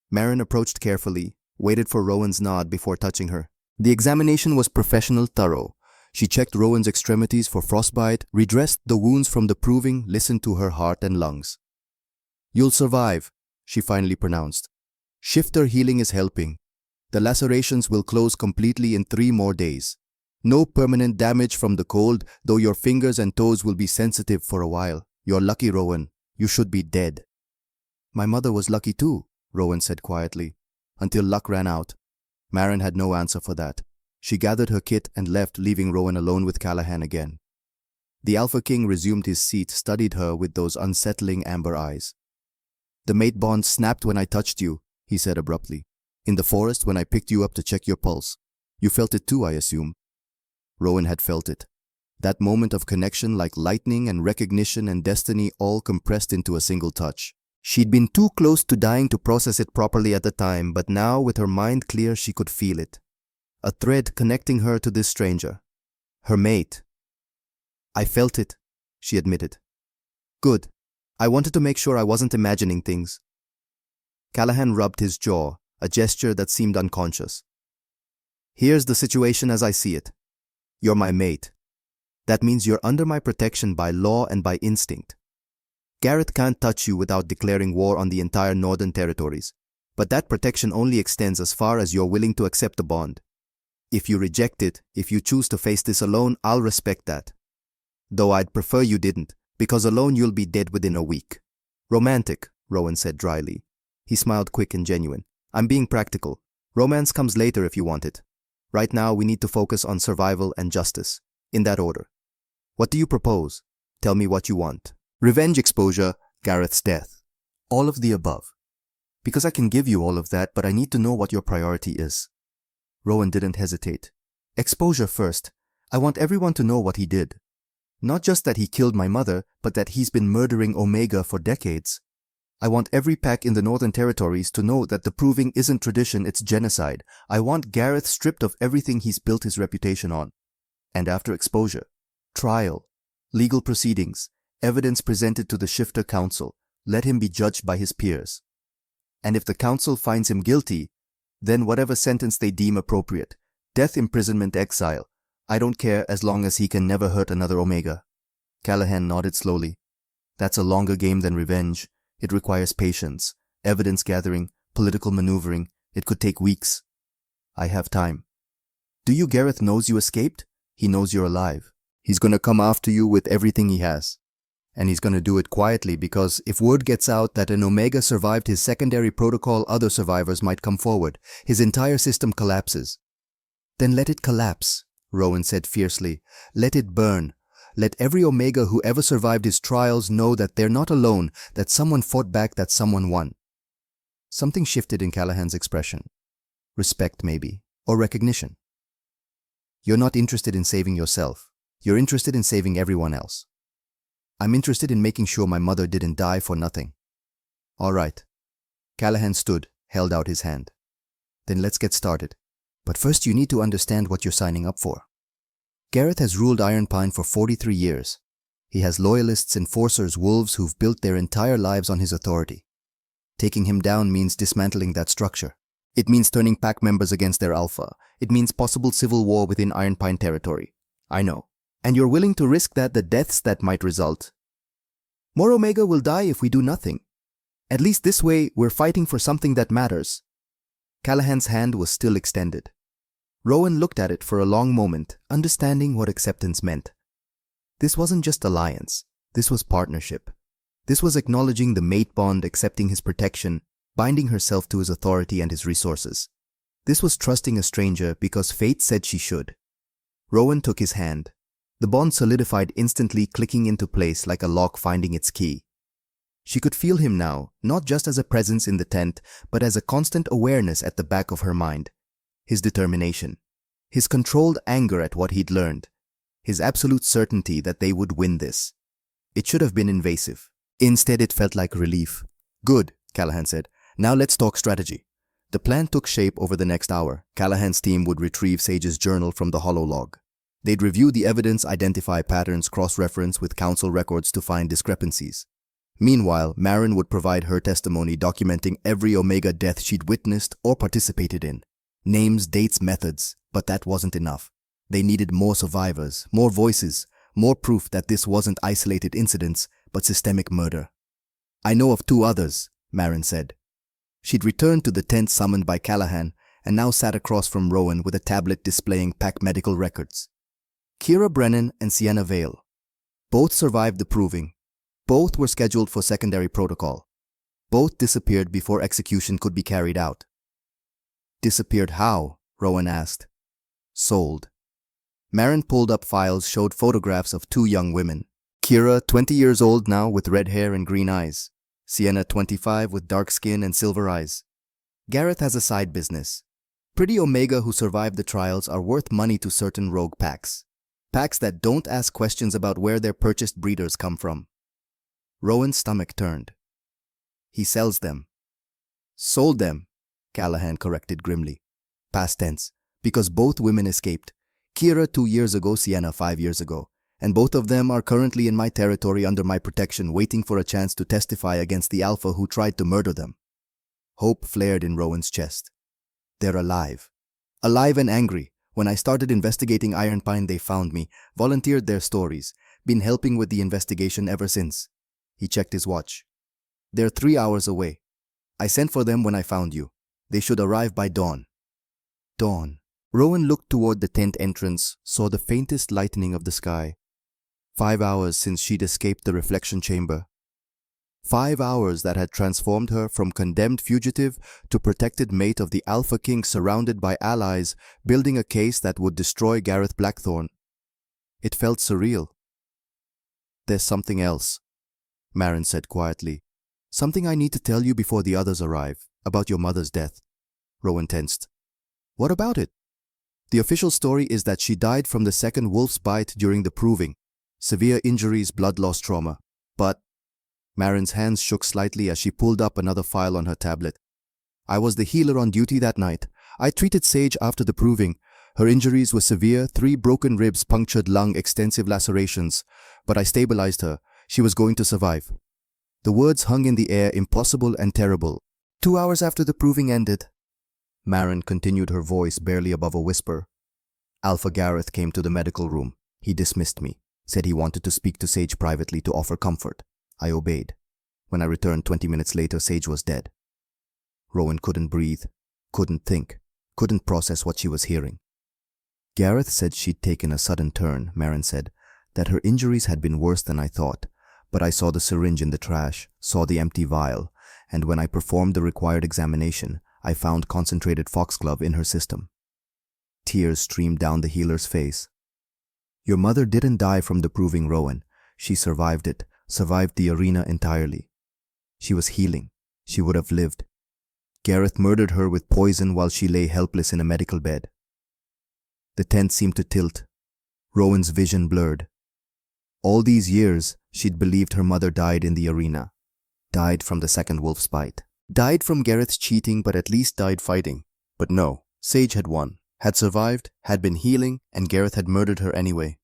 Marin approached carefully, waited for Rowan's nod before touching her. The examination was professional, thorough. She checked Rowan's extremities for frostbite, redressed the wounds from the proving, listened to her heart and lungs. You'll survive, she finally pronounced. Shifter healing is helping. The lacerations will close completely in 3 more days. No permanent damage from the cold, though your fingers and toes will be sensitive for a while. You're lucky, Rowan. You should be dead. My mother was lucky too, Rowan said quietly, until luck ran out. Marin had no answer for that. She gathered her kit and left, leaving Rowan alone with Callahan again. The Alpha King resumed his seat, studied her with those unsettling amber eyes. The mate bond snapped when I touched you, he said abruptly. In the forest when I picked you up to check your pulse. You felt it too, I assume. Rowan had felt it. That moment of connection, like lightning and recognition and destiny, all compressed into a single touch. She'd been too close to dying to process it properly at the time, but now, with her mind clear, she could feel it. A thread connecting her to this stranger. Her mate. I felt it, she admitted. Good. I wanted to make sure I wasn't imagining things. Callahan rubbed his jaw, a gesture that seemed unconscious. Here's the situation as I see it. You're my mate. That means you're under my protection by law and by instinct. Gareth can't touch you without declaring war on the entire Northern Territories, but that protection only extends as far as you're willing to accept the bond. If you reject it, if you choose to face this alone, I'll respect that. Though I'd prefer you didn't, because alone you'll be dead within a week. Romantic, Rowan said dryly. He smiled quick and genuine. I'm being practical. Romance comes later if you want it. Right now we need to focus on survival and justice. In that order. What do you propose? Tell me what you want. Revenge, exposure, Gareth's death. All of the above. Because I can give you all of that, but I need to know what your priority is. Rowan didn't hesitate. Exposure first. I want everyone to know what he did. Not just that he killed my mother, but that he's been murdering Omega for decades. I want every pack in the Northern Territories to know that the proving isn't tradition, it's genocide. I want Gareth stripped of everything he's built his reputation on. And after exposure, trial, legal proceedings, evidence presented to the Shifter Council, let him be judged by his peers. And if the council finds him guilty, then whatever sentence they deem appropriate, death, imprisonment, exile, I don't care as long as he can never hurt another Omega. Callahan nodded slowly. That's a longer game than revenge. It requires patience, evidence gathering, political maneuvering. It could take weeks. I have time. Do you? Gareth knows you escaped? He knows you're alive. He's gonna come after you with everything he has. And he's gonna do it quietly because if word gets out that an Omega survived his secondary protocol, other survivors might come forward. His entire system collapses. Then let it collapse, Rowan said fiercely. Let it burn. Let every Omega who ever survived his trials know that they're not alone, that someone fought back, that someone won. Something shifted in Callahan's expression. Respect, maybe, or recognition. You're not interested in saving yourself. You're interested in saving everyone else. I'm interested in making sure my mother didn't die for nothing. All right. Callahan stood, held out his hand. Then let's get started. But first you need to understand what you're signing up for. Gareth has ruled Iron Pine for 43 years. He has loyalists, enforcers, wolves who've built their entire lives on his authority. Taking him down means dismantling that structure. It means turning pack members against their alpha. It means possible civil war within Iron Pine territory. I know. And you're willing to risk that, the deaths that might result. More Omega will die if we do nothing. At least this way, we're fighting for something that matters. Callahan's hand was still extended. Rowan looked at it for a long moment, understanding what acceptance meant. This wasn't just alliance. This was partnership. This was acknowledging the mate bond, accepting his protection, binding herself to his authority and his resources. This was trusting a stranger because fate said she should. Rowan took his hand. The bond solidified instantly, clicking into place like a lock finding its key. She could feel him now, not just as a presence in the tent, but as a constant awareness at the back of her mind. His determination, his controlled anger at what he'd learned, his absolute certainty that they would win this. It should have been invasive. Instead, it felt like relief. Good, Callahan said. Now let's talk strategy. The plan took shape over the next hour. Callahan's team would retrieve Sage's journal from the hololog. They'd review the evidence, identify patterns, cross-reference with council records to find discrepancies. Meanwhile, Maren would provide her testimony documenting every Omega death she'd witnessed or participated in. Names, dates, methods, but that wasn't enough. They needed more survivors, more voices, more proof that this wasn't isolated incidents, but systemic murder. I know of 2 others, Maren said. She'd returned to the tent summoned by Callahan and now sat across from Rowan with a tablet displaying pack medical records. Kira Brennan and Sienna Vale. Both survived the proving. Both were scheduled for secondary protocol. Both disappeared before execution could be carried out. Disappeared how? Rowan asked. Sold. Maren pulled up files, showed photographs of 2 young women. Kira, 20 years old now with red hair and green eyes. Sienna, 25 with dark skin and silver eyes. Gareth has a side business. Pretty Omega who survived the trials are worth money to certain rogue packs. Packs that don't ask questions about where their purchased breeders come from. Rowan's stomach turned. He sells them. Sold them, Callahan corrected grimly. Past tense, because both women escaped. Kira 2 years ago, Sienna 5 years ago. And both of them are currently in my territory under my protection, waiting for a chance to testify against the alpha who tried to murder them. Hope flared in Rowan's chest. They're alive. Alive and angry. When I started investigating Iron Pine, they found me, volunteered their stories, been helping with the investigation ever since. He checked his watch. They're 3 hours away. I sent for them when I found you. They should arrive by dawn. Dawn. Rowan looked toward the tent entrance, saw the faintest lightening of the sky. 5 hours since she'd escaped the reflection chamber. 5 hours that had transformed her from condemned fugitive to protected mate of the Alpha King, surrounded by allies, building a case that would destroy Gareth Blackthorne. It felt surreal. There's something else, Maren said quietly. Something I need to tell you before the others arrive, about your mother's death. Rowan tensed. What about it? The official story is that she died from the second wolf's bite during the proving. Severe injuries, blood loss, trauma. But Maren's hands shook slightly as she pulled up another file on her tablet. I was the healer on duty that night. I treated Sage after the proving. Her injuries were severe, 3 broken ribs, punctured lung, extensive lacerations. But I stabilized her. She was going to survive. The words hung in the air, impossible and terrible. 2 hours after the proving ended, Maren continued, her voice barely above a whisper. Alpha Gareth came to the medical room. He dismissed me, said he wanted to speak to Sage privately to offer comfort. I obeyed. When I returned 20 minutes later, Sage was dead. Rowan couldn't breathe, couldn't think, couldn't process what she was hearing. Gareth said she'd taken a sudden turn, Maren said, that her injuries had been worse than I thought, but I saw the syringe in the trash, saw the empty vial, and when I performed the required examination, I found concentrated foxglove in her system. Tears streamed down the healer's face. Your mother didn't die from the proving, Rowan. She survived it, survived the arena entirely. She was healing. She would have lived. Gareth murdered her with poison while she lay helpless in a medical bed. The tent seemed to tilt. Rowan's vision blurred. All these years, she'd believed her mother died in the arena. Died from the second wolf's bite. Died from Gareth's cheating, but at least died fighting. But no, Sage had won, had survived, had been healing, and Gareth had murdered her anyway.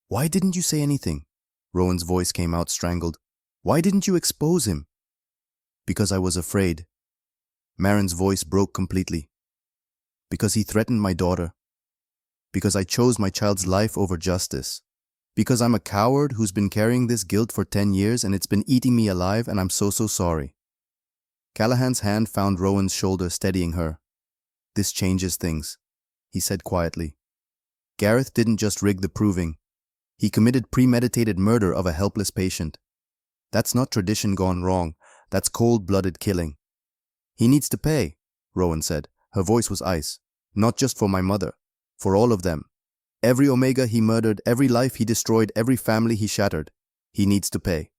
Why didn't you say anything? Rowan's voice came out strangled. Why didn't you expose him? Because I was afraid. Maren's voice broke completely. Because he threatened my daughter. Because I chose my child's life over justice. Because I'm a coward who's been carrying this guilt for 10 years and it's been eating me alive, and I'm so sorry. Callahan's hand found Rowan's shoulder, steadying her. This changes things, he said quietly. Gareth didn't just rig the proving. He committed premeditated murder of a helpless patient. That's not tradition gone wrong. That's cold-blooded killing. He needs to pay, Rowan said. Her voice was ice. Not just for my mother. For all of them. Every Omega he murdered, every life he destroyed, every family he shattered. He needs to pay.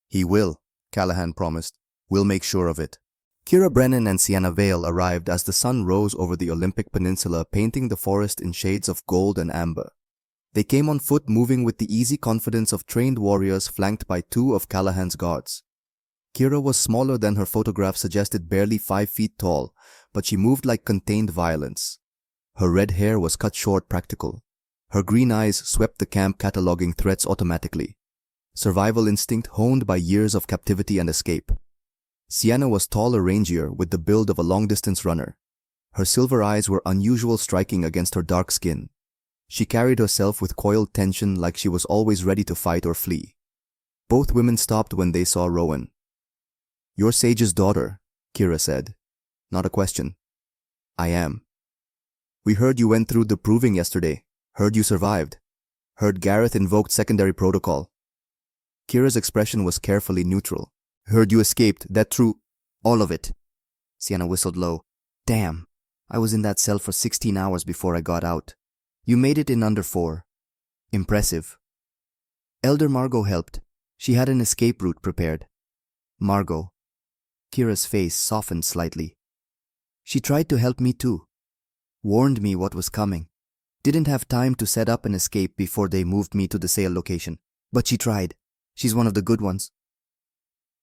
He will, Callahan promised. We'll make sure of it. Kira Brennan and Sienna Vale arrived as the sun rose over the Olympic Peninsula, painting the forest in shades of gold and amber. They came on foot, moving with the easy confidence of trained warriors flanked by 2 of Callahan's guards. Kira was smaller than her photograph suggested, barely 5 feet tall, but she moved like contained violence. Her red hair was cut short, practical. Her green eyes swept the camp, cataloging threats automatically. Survival instinct honed by years of captivity and escape. Sienna was taller, rangier, with the build of a long-distance runner. Her silver eyes were unusual, striking against her dark skin. She carried herself with coiled tension, like she was always ready to fight or flee. Both women stopped when they saw Rowan. You're Sage's daughter, Kira said. Not a question. I am. We heard you went through the proving yesterday. Heard you survived. Heard Gareth invoked secondary protocol. Kira's expression was carefully neutral. Heard you escaped, that true. All of it. Sienna whistled low. Damn. I was in that cell for 16 hours before I got out. You made it in under 4. Impressive. Elder Margot helped. She had an escape route prepared. Margot. Kira's face softened slightly. She tried to help me too. Warned me what was coming. Didn't have time to set up an escape before they moved me to the sale location. But she tried. She's one of the good ones.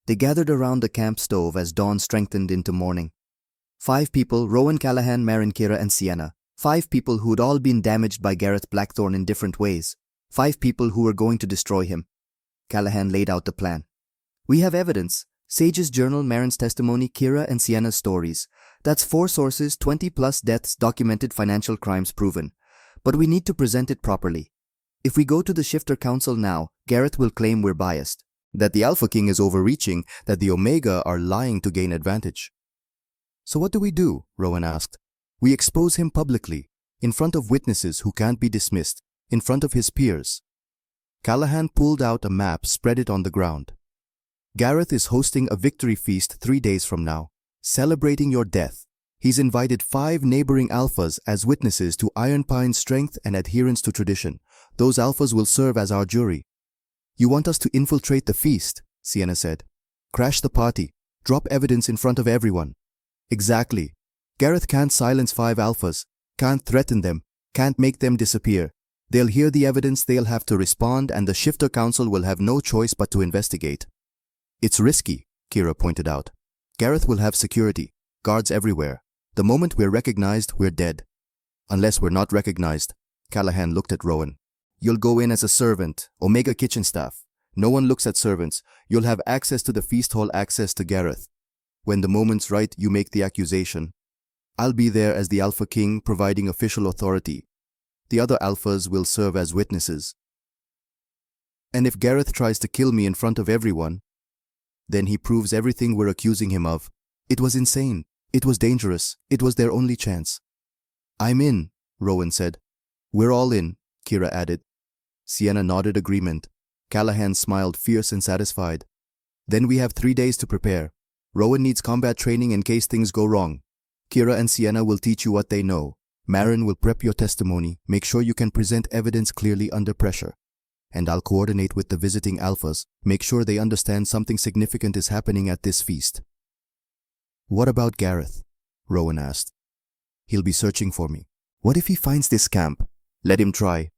They gathered around the camp stove as dawn strengthened into morning. 5 people, Rowan, Callahan, Maren, Kira, and Sienna. 5 people who'd all been damaged by Gareth Blackthorne in different ways. 5 people who were going to destroy him. Callahan laid out the plan. We have evidence. Sage's journal, Maren's testimony, Kira and Sienna's stories. That's 4 sources, 20+ deaths, documented financial crimes proven. But we need to present it properly. If we go to the Shifter Council now, Gareth will claim we're biased. That the Alpha King is overreaching, that the Omega are lying to gain advantage. So what do we do? Rowan asked. We expose him publicly, in front of witnesses who can't be dismissed, in front of his peers. Callahan pulled out a map, spread it on the ground. Gareth is hosting a victory feast 3 days from now, celebrating your death. He's invited 5 neighboring alphas as witnesses to Iron Pine's strength and adherence to tradition. Those alphas will serve as our jury. You want us to infiltrate the feast, Sienna said. Crash the party, drop evidence in front of everyone. Exactly. Gareth can't silence 5 alphas, can't threaten them, can't make them disappear. They'll hear the evidence, they'll have to respond, and the Shifter Council will have no choice but to investigate. It's risky, Kira pointed out. Gareth will have security, guards everywhere. The moment we're recognized, we're dead. Unless we're not recognized. Callahan looked at Rowan. You'll go in as a servant, Omega kitchen staff. No one looks at servants. You'll have access to the feast hall, access to Gareth. When the moment's right, you make the accusation. I'll be there as the Alpha King, providing official authority. The other alphas will serve as witnesses. And if Gareth tries to kill me in front of everyone, then he proves everything we're accusing him of. It was insane. It was dangerous. It was their only chance. I'm in, Rowan said. We're all in, Kira added. Sienna nodded agreement. Callahan smiled, fierce and satisfied. Then we have 3 days to prepare. Rowan needs combat training in case things go wrong. Kira and Sienna will teach you what they know. Marin will prep your testimony, make sure you can present evidence clearly under pressure. And I'll coordinate with the visiting alphas, make sure they understand something significant is happening at this feast. What about Gareth? Rowan asked. He'll be searching for me. What if he finds this camp? Let him try.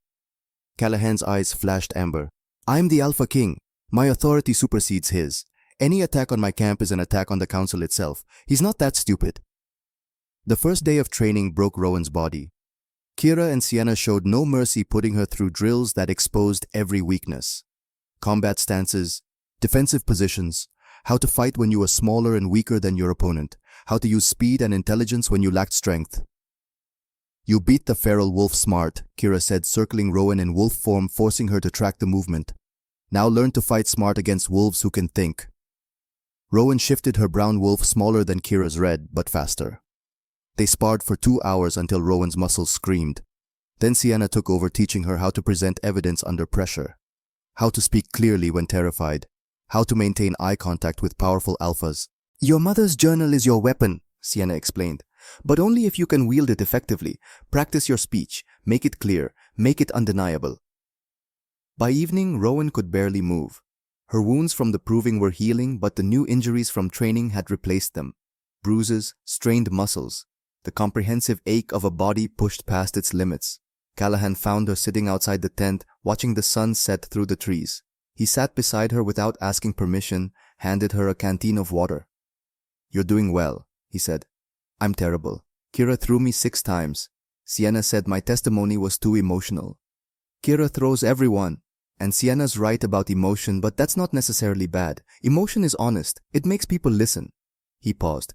Callahan's eyes flashed amber. I'm the Alpha King. My authority supersedes his. Any attack on my camp is an attack on the council itself. He's not that stupid. The first day of training broke Rowan's body. Kira and Sienna showed no mercy, putting her through drills that exposed every weakness. Combat stances, defensive positions, how to fight when you are smaller and weaker than your opponent, how to use speed and intelligence when you lacked strength. You beat the feral wolf smart, Kira said, circling Rowan in wolf form, forcing her to track the movement. Now learn to fight smart against wolves who can think. Rowan shifted her brown wolf, smaller than Kira's red, but faster. They sparred for 2 hours until Rowan's muscles screamed. Then Sienna took over, teaching her how to present evidence under pressure, how to speak clearly when terrified, how to maintain eye contact with powerful alphas. Your mother's journal is your weapon, Sienna explained, but only if you can wield it effectively. Practice your speech, make it clear, make it undeniable. By evening, Rowan could barely move. Her wounds from the proving were healing, but the new injuries from training had replaced them. Bruises, strained muscles, the comprehensive ache of a body pushed past its limits. Callahan found her sitting outside the tent, watching the sun set through the trees. He sat beside her without asking permission, handed her a canteen of water. You're doing well, he said. I'm terrible. Kira threw me 6 times. Sienna said my testimony was too emotional. Kira throws everyone. And Sienna's right about emotion, but that's not necessarily bad. Emotion is honest. It makes people listen. He paused.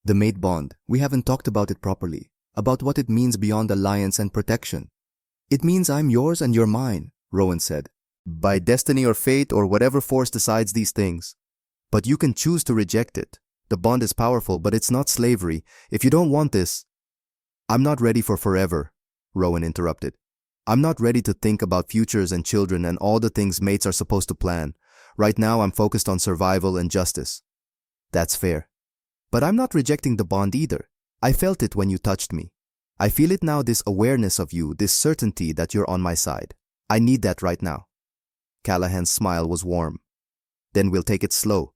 The mate bond. We haven't talked about it properly. About what it means beyond alliance and protection. It means I'm yours and you're mine, Rowan said. By destiny or fate or whatever force decides these things. But you can choose to reject it. The bond is powerful, but it's not slavery. If you don't want this... I'm not ready for forever, Rowan interrupted. I'm not ready to think about futures and children and all the things mates are supposed to plan. Right now I'm focused on survival and justice. That's fair. But I'm not rejecting the bond either. I felt it when you touched me. I feel it now, this awareness of you, this certainty that you're on my side. I need that right now. Callahan's smile was warm. Then we'll take it slow.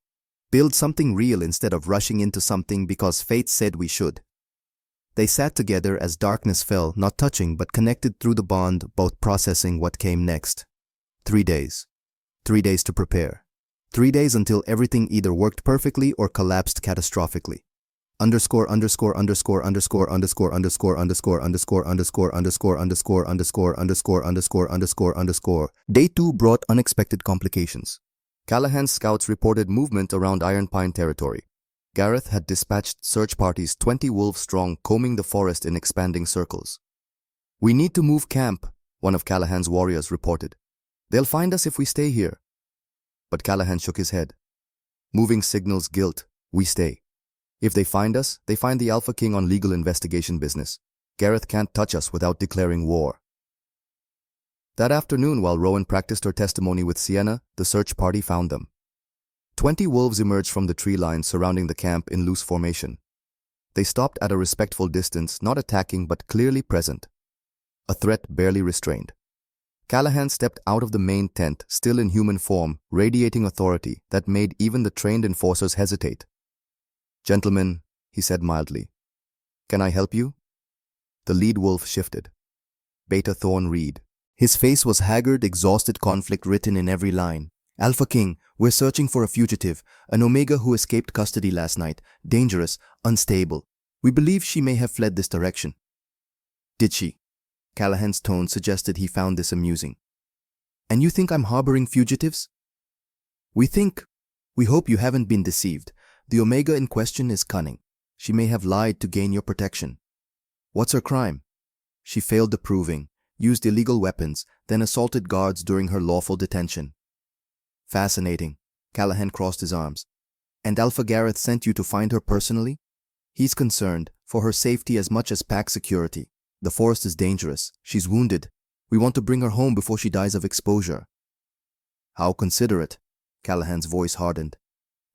Build something real instead of rushing into something because fate said we should. They sat together as darkness fell, not touching but connected through the bond, both processing what came next. 3 days. 3 days to prepare. 3 days until everything either worked perfectly or collapsed catastrophically. Underscore underscore underscore underscore underscore underscore underscore underscore underscore underscore underscore underscore underscore underscore underscore underscore. Day 2 brought unexpected complications. Callahan's scouts reported movement around Iron Pine territory. Gareth had dispatched search parties 20 wolves strong, combing the forest in expanding circles. We need to move camp, one of Callahan's warriors reported. They'll find us if we stay here. But Callahan shook his head. Moving signals guilt. We stay. If they find us, they find the Alpha King on legal investigation business. Gareth can't touch us without declaring war. That afternoon, while Rowan practiced her testimony with Sienna, the search party found them. 20 wolves emerged from the tree line surrounding the camp in loose formation. They stopped at a respectful distance, not attacking but clearly present. A threat barely restrained. Callahan stepped out of the main tent, still in human form, radiating authority that made even the trained enforcers hesitate. Gentlemen, he said mildly, can I help you? The lead wolf shifted. Beta Thorn Reed. His face was haggard, exhausted, conflict written in every line. Alpha King, we're searching for a fugitive, an Omega who escaped custody last night. Dangerous, unstable. We believe she may have fled this direction. Did she? Callahan's tone suggested he found this amusing. And you think I'm harboring fugitives? We hope you haven't been deceived. The Omega in question is cunning. She may have lied to gain your protection. What's her crime? She failed the proving, used illegal weapons, then assaulted guards during her lawful detention. Fascinating. Callahan crossed his arms. And Alpha Gareth sent you to find her personally? He's concerned, for her safety as much as pack security. The forest is dangerous. She's wounded. We want to bring her home before she dies of exposure. How considerate. Callahan's voice hardened.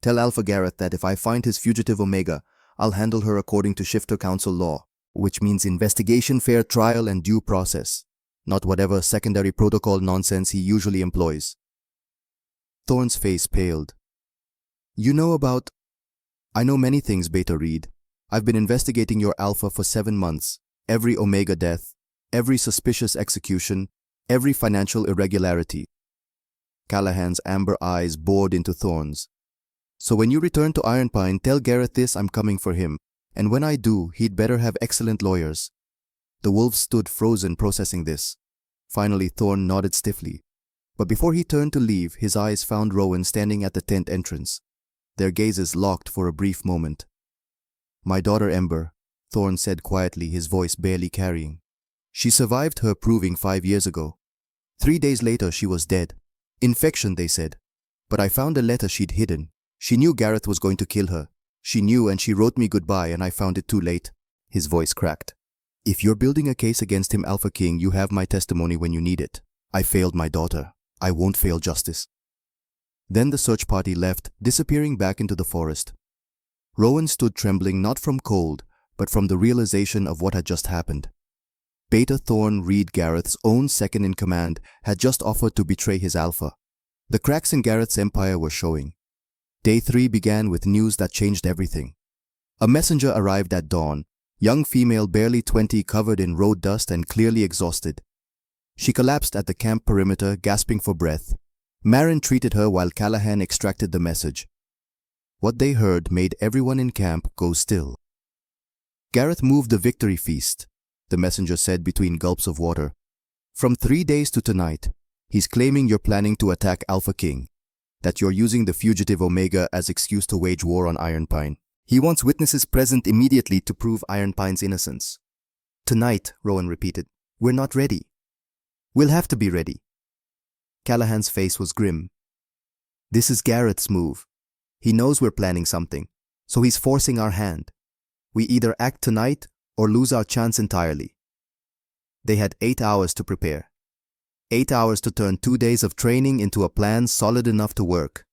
Tell Alpha Gareth that if I find his fugitive Omega, I'll handle her according to Shifter Council law, which means investigation, fair trial, and due process, not whatever secondary protocol nonsense he usually employs. Thorne's face paled. You know about... I know many things, Beta Reed. I've been investigating your Alpha for 7 months. Every Omega death, every suspicious execution, every financial irregularity. Callahan's amber eyes bored into Thorne's. So when you return to Iron Pine, tell Gareth this: I'm coming for him. And when I do, he'd better have excellent lawyers. The wolf stood frozen, processing this. Finally, Thorne nodded stiffly. But before he turned to leave, his eyes found Rowan standing at the tent entrance. Their gazes locked for a brief moment. My daughter Ember, Thorne said quietly, his voice barely carrying. She survived her proving 5 years ago. 3 days later, she was dead. Infection, they said. But I found a letter she'd hidden. She knew Gareth was going to kill her. She knew, and she wrote me goodbye, and I found it too late. His voice cracked. If you're building a case against him, Alpha King, you have my testimony when you need it. I failed my daughter. I won't fail justice. Then the search party left, disappearing back into the forest. Rowan stood trembling, not from cold, but from the realization of what had just happened. Beta Thorne Reed, Gareth's own second-in-command, had just offered to betray his Alpha. The cracks in Gareth's empire were showing. Day 3 began with news that changed everything. A messenger arrived at dawn, young female barely 20, covered in road dust and clearly exhausted. She collapsed at the camp perimeter, gasping for breath. Marin treated her while Callahan extracted the message. What they heard made everyone in camp go still. Gareth moved the victory feast, the messenger said between gulps of water. From 3 days to tonight, he's claiming you're planning to attack Alpha King, that you're using the fugitive Omega as excuse to wage war on Iron Pine. He wants witnesses present immediately to prove Iron Pine's innocence. Tonight, Rowan repeated. We're not ready. We'll have to be ready. Callahan's face was grim. This is Gareth's move. He knows we're planning something, so he's forcing our hand. We either act tonight or lose our chance entirely. They had 8 hours to prepare. 8 hours to turn 2 days of training into a plan solid enough to work.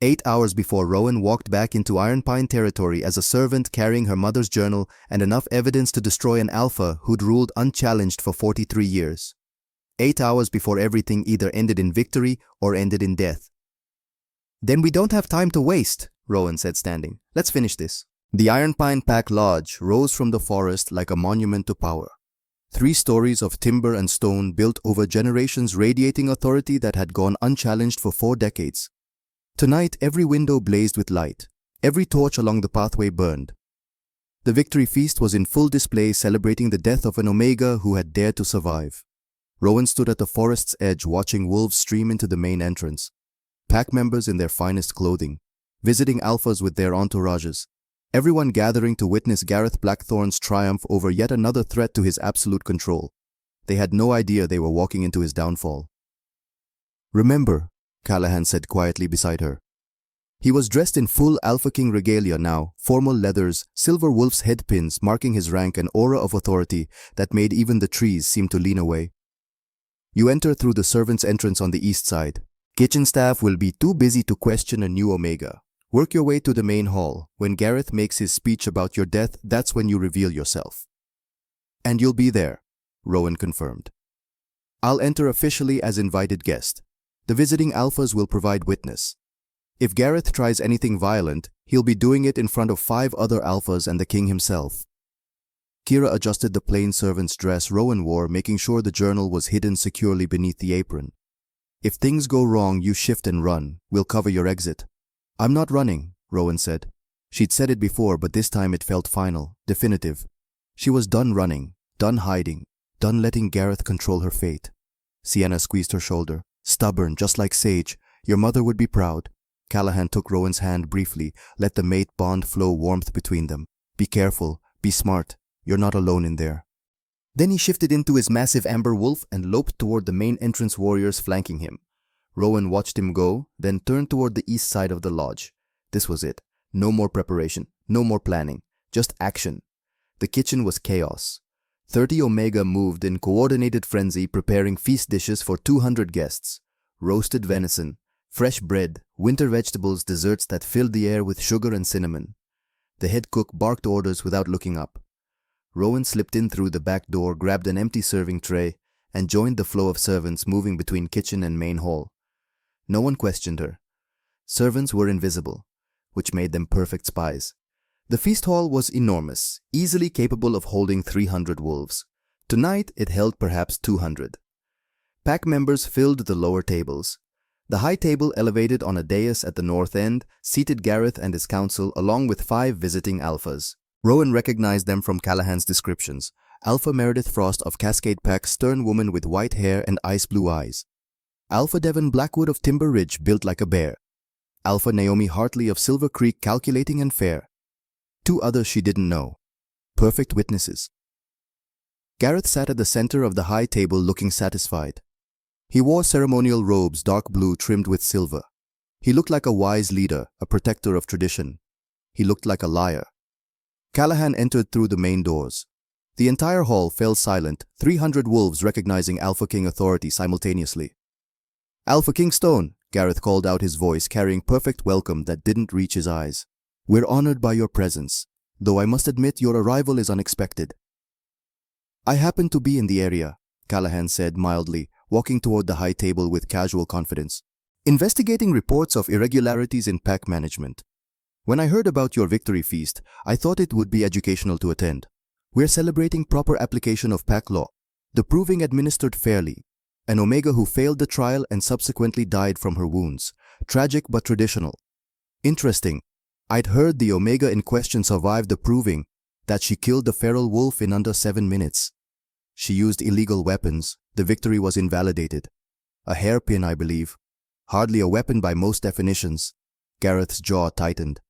8 hours before Rowan walked back into Iron Pine territory as a servant carrying her mother's journal and enough evidence to destroy an Alpha who'd ruled unchallenged for 43 years. 8 hours before everything either ended in victory or ended in death. Then we don't have time to waste, Rowan said, standing. Let's finish this. The Iron Pine Pack Lodge rose from the forest like a monument to power. 3 stories of timber and stone built over generations, radiating authority that had gone unchallenged for 4 decades. Tonight, every window blazed with light. Every torch along the pathway burned. The victory feast was in full display, celebrating the death of an Omega who had dared to survive. Rowan stood at the forest's edge, watching wolves stream into the main entrance. Pack members in their finest clothing, visiting Alphas with their entourages. Everyone gathering to witness Gareth Blackthorn's triumph over yet another threat to his absolute control. They had no idea they were walking into his downfall. Remember, Callahan said quietly beside her. He was dressed in full Alpha King regalia now, formal leathers, silver wolf's headpins marking his rank, an aura of authority that made even the trees seem to lean away. You enter through the servants' entrance on the east side. Kitchen staff will be too busy to question a new Omega. Work your way to the main hall. When Gareth makes his speech about your death, that's when you reveal yourself. And you'll be there, Rowan confirmed. I'll enter officially as invited guest. The visiting Alphas will provide witness. If Gareth tries anything violent, he'll be doing it in front of 5 other Alphas and the king himself. Kira adjusted the plain servant's dress Rowan wore, making sure the journal was hidden securely beneath the apron. If things go wrong, you shift and run. We'll cover your exit. I'm not running, Rowan said. She'd said it before, but this time it felt final, definitive. She was done running, done hiding, done letting Gareth control her fate. Sienna squeezed her shoulder. Stubborn, just like Sage. Your mother would be proud. Callahan took Rowan's hand briefly, let the mate bond flow warmth between them. Be careful, be smart. You're not alone in there. Then he shifted into his massive amber wolf and loped toward the main entrance, warriors flanking him. Rowan watched him go, then turned toward the east side of the lodge. This was it. No more preparation, no more planning, just action. The kitchen was chaos. 30 Omega moved in coordinated frenzy, preparing feast dishes for 200 guests. Roasted venison, fresh bread, winter vegetables, desserts that filled the air with sugar and cinnamon. The head cook barked orders without looking up. Rowan slipped in through the back door, grabbed an empty serving tray, and joined the flow of servants moving between kitchen and main hall. No one questioned her. Servants were invisible, which made them perfect spies. The feast hall was enormous, easily capable of holding 300 wolves. Tonight it held perhaps 200. Pack members filled the lower tables. The high table, elevated on a dais at the north end, seated Gareth and his council along with 5 visiting alphas. Rowan recognized them from Callahan's descriptions. Alpha Meredith Frost of Cascade Pack, stern woman with white hair and ice blue eyes. Alpha Devon Blackwood of Timber Ridge, built like a bear. Alpha Naomi Hartley of Silver Creek, calculating and fair. 2 others she didn't know. Perfect witnesses. Gareth sat at the center of the high table looking satisfied. He wore ceremonial robes, dark blue trimmed with silver. He looked like a wise leader, a protector of tradition. He looked like a liar. Callahan entered through the main doors. The entire hall fell silent, 300 wolves recognizing Alpha King authority simultaneously. "Alpha King Stone," Gareth called out, his voice carrying perfect welcome that didn't reach his eyes. "We're honored by your presence, though I must admit your arrival is unexpected." "I happen to be in the area," Callahan said mildly, walking toward the high table with casual confidence. "Investigating reports of irregularities in pack management. When I heard about your victory feast, I thought it would be educational to attend. We're celebrating proper application of pack law, the proving administered fairly. An Omega who failed the trial and subsequently died from her wounds. Tragic but traditional. Interesting. I'd heard the Omega in question survived the proving, that she killed the feral wolf in under 7 minutes. She used illegal weapons. The victory was invalidated. A hairpin, I believe. Hardly a weapon by most definitions." Gareth's jaw tightened.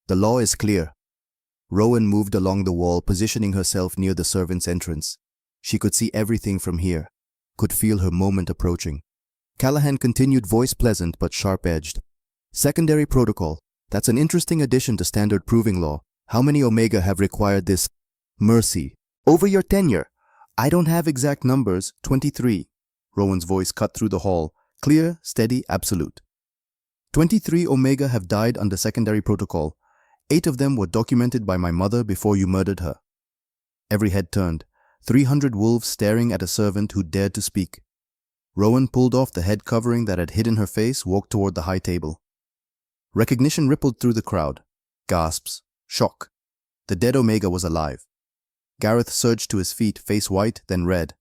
"The law is clear." Rowan moved along the wall, positioning herself near the servants' entrance. She could see everything from here, could feel her moment approaching. Callahan continued, voice pleasant but sharp-edged. "Secondary protocol. That's an interesting addition to standard proving law. How many Omega have required this mercy over your tenure?" "I don't have exact numbers, 23. Rowan's voice cut through the hall, clear, steady, absolute. 23 Omega have died under secondary protocol. 8 of them were documented by my mother before you murdered her." Every head turned, 300 wolves staring at a servant who dared to speak. Rowan pulled off the head covering that had hidden her face, walked toward the high table. Recognition rippled through the crowd. Gasps. Shock. The dead Omega was alive. Gareth surged to his feet, face white, then red.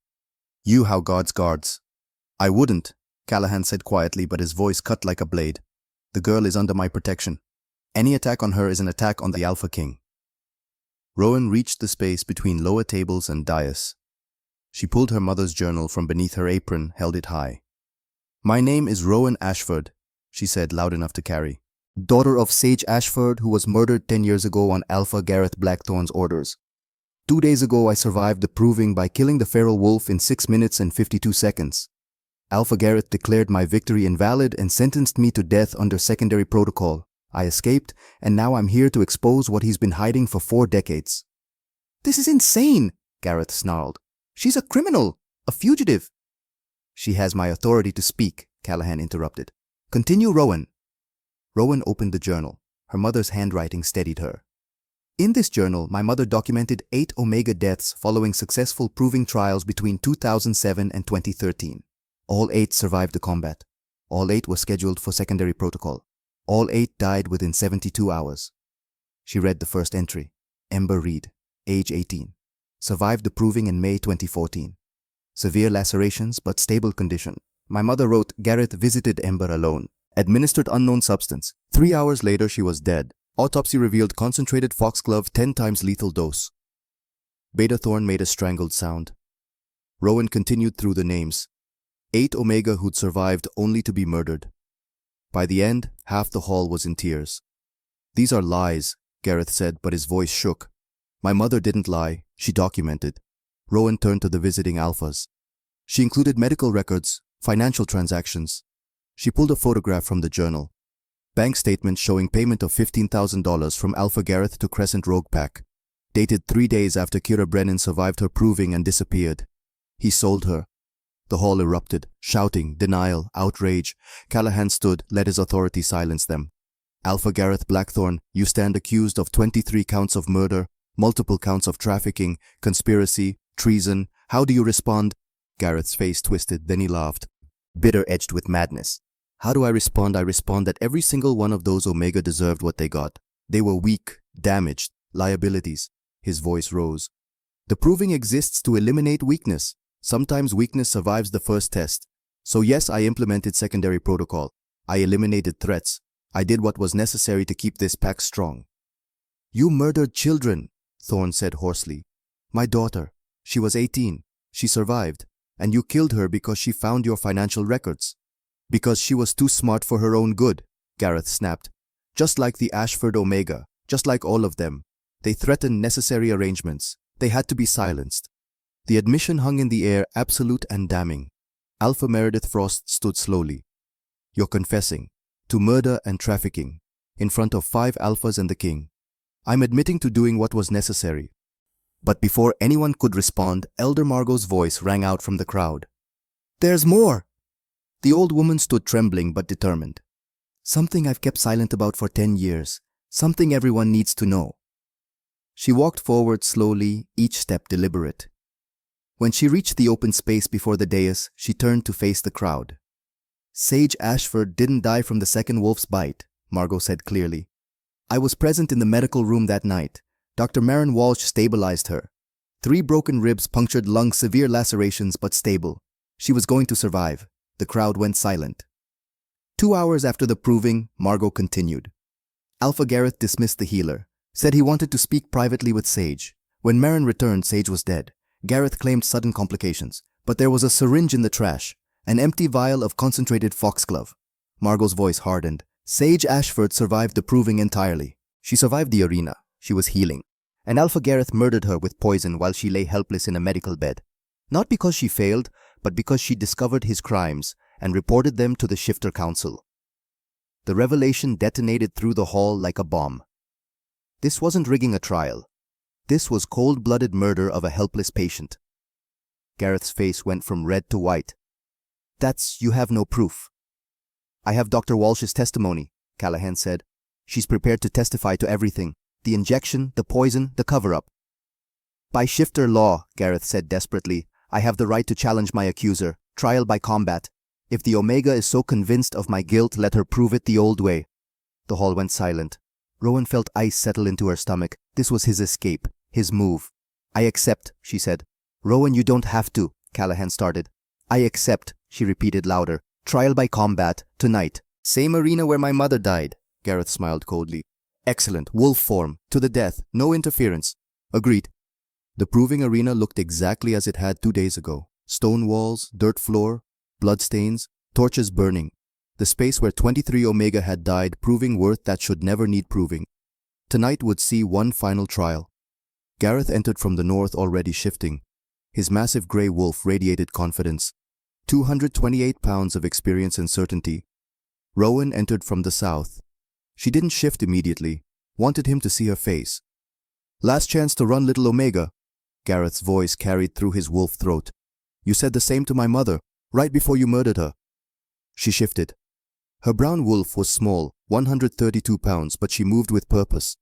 "You how God's guards." "I wouldn't," Callahan said quietly, but his voice cut like a blade. "The girl is under my protection. Any attack on her is an attack on the Alpha King." Rowan reached the space between lower tables and dais. She pulled her mother's journal from beneath her apron, held it high. "My name is Rowan Ashford," she said, loud enough to carry. "Daughter of Sage Ashford, who was murdered 10 years ago on Alpha Gareth Blackthorn's orders. 2 days ago I survived the proving by killing the feral wolf in 6 minutes and 52 seconds. Alpha Gareth declared my victory invalid and sentenced me to death under secondary protocol. I escaped, and now I'm here to expose what he's been hiding for 4 decades. "This is insane," Gareth snarled. "She's a criminal, a fugitive." "She has my authority to speak," Callahan interrupted. "Continue, Rowan." Rowan opened the journal. Her mother's handwriting steadied her. "In this journal, my mother documented 8 Omega deaths following successful proving trials between 2007 and 2013. All 8 survived the combat. All 8 were scheduled for secondary protocol. All 8 died within 72 hours. She read the first entry. Ember Reed, age 18. Survived the proving in May 2014. Severe lacerations but stable condition. My mother wrote, Gareth visited Ember alone. Administered unknown substance. 3 hours later she was dead. Autopsy revealed concentrated foxglove 10 times lethal dose. Beta Thorn made a strangled sound. Rowan continued through the names. 8 Omega who'd survived only to be murdered. By the end, half the hall was in tears. "These are lies," Gareth said, but his voice shook. "My mother didn't lie. She documented." Rowan turned to the visiting alphas. She included medical records, financial transactions. She pulled a photograph from the journal. Bank statement showing payment of $15,000 from Alpha Gareth to Crescent Rogue Pack. Dated 3 days after Kira Brennan survived her proving and disappeared. He sold her. The hall erupted, shouting, denial, outrage. Callahan stood, let his authority silence them. Alpha Gareth Blackthorne, you stand accused of 23 counts of murder, multiple counts of trafficking, conspiracy, treason. How do you respond? Gareth's face twisted, then he laughed, bitter edged with madness. How do I respond? I respond that every single one of those Omega deserved what they got. They were weak, damaged, liabilities. His voice rose. The proving exists to eliminate weakness. Sometimes weakness survives the first test. So yes, I implemented secondary protocol. I eliminated threats. I did what was necessary to keep this pack strong. You murdered children, Thorne said hoarsely. My daughter. She was 18. She survived. And you killed her because she found your financial records. Because she was too smart for her own good, Gareth snapped. Just like the Ashford Omega. Just like all of them. They threatened necessary arrangements. They had to be silenced. The admission hung in the air, absolute and damning. Alpha Meredith Frost stood slowly. You're confessing. To murder and trafficking. In front of 5 alphas and the king. I'm admitting to doing what was necessary. But before anyone could respond, Elder Margot's voice rang out from the crowd. There's more! The old woman stood trembling but determined. Something I've kept silent about for 10 years. Something everyone needs to know. She walked forward slowly, each step deliberate. When she reached the open space before the dais, she turned to face the crowd. Sage Ashford didn't die from the second wolf's bite, Margot said clearly. I was present in the medical room that night. Dr. Marin Walsh stabilized her. 3 broken ribs, punctured lungs, severe lacerations, but stable. She was going to survive. The crowd went silent. 2 hours after the proving, Margot continued. Alpha Gareth dismissed the healer, said he wanted to speak privately with Sage. When Marin returned, Sage was dead. Gareth claimed sudden complications, but there was a syringe in the trash, an empty vial of concentrated foxglove. Margot's voice hardened. Sage Ashford survived the proving entirely. She survived the arena. She was healing. And Alpha Gareth murdered her with poison while she lay helpless in a medical bed. Not because she failed, but because she discovered his crimes and reported them to the Shifter Council. The revelation detonated through the hall like a bomb. This wasn't rigging a trial. This was cold-blooded murder of a helpless patient. Gareth's face went from red to white. You have no proof. I have Dr. Walsh's testimony, Callahan said. She's prepared to testify to everything. The injection, the poison, the cover-up. By Shifter law, Gareth said desperately, I have the right to challenge my accuser, trial by combat. If the Omega is so convinced of my guilt, let her prove it the old way. The hall went silent. Rowan felt ice settle into her stomach. This was his escape, his move. I accept, she said. Rowan, you don't have to, Callahan started. I accept, she repeated louder. Trial by combat, tonight. Same arena where my mother died, Gareth smiled coldly. Excellent, wolf form, to the death, no interference. Agreed. The proving arena looked exactly as it had 2 days ago. Stone walls, dirt floor, bloodstains, torches burning. The space where 23 Omega had died, proving worth that should never need proving. Tonight would see one final trial. Gareth entered from the north, already shifting. His massive grey wolf radiated confidence. 228 pounds of experience and certainty. Rowan entered from the south. She didn't shift immediately, wanted him to see her face. Last chance to run, little Omega. Gareth's voice carried through his wolf throat. You said the same to my mother, right before you murdered her. She shifted. Her brown wolf was small, 132 pounds, but she moved with purpose.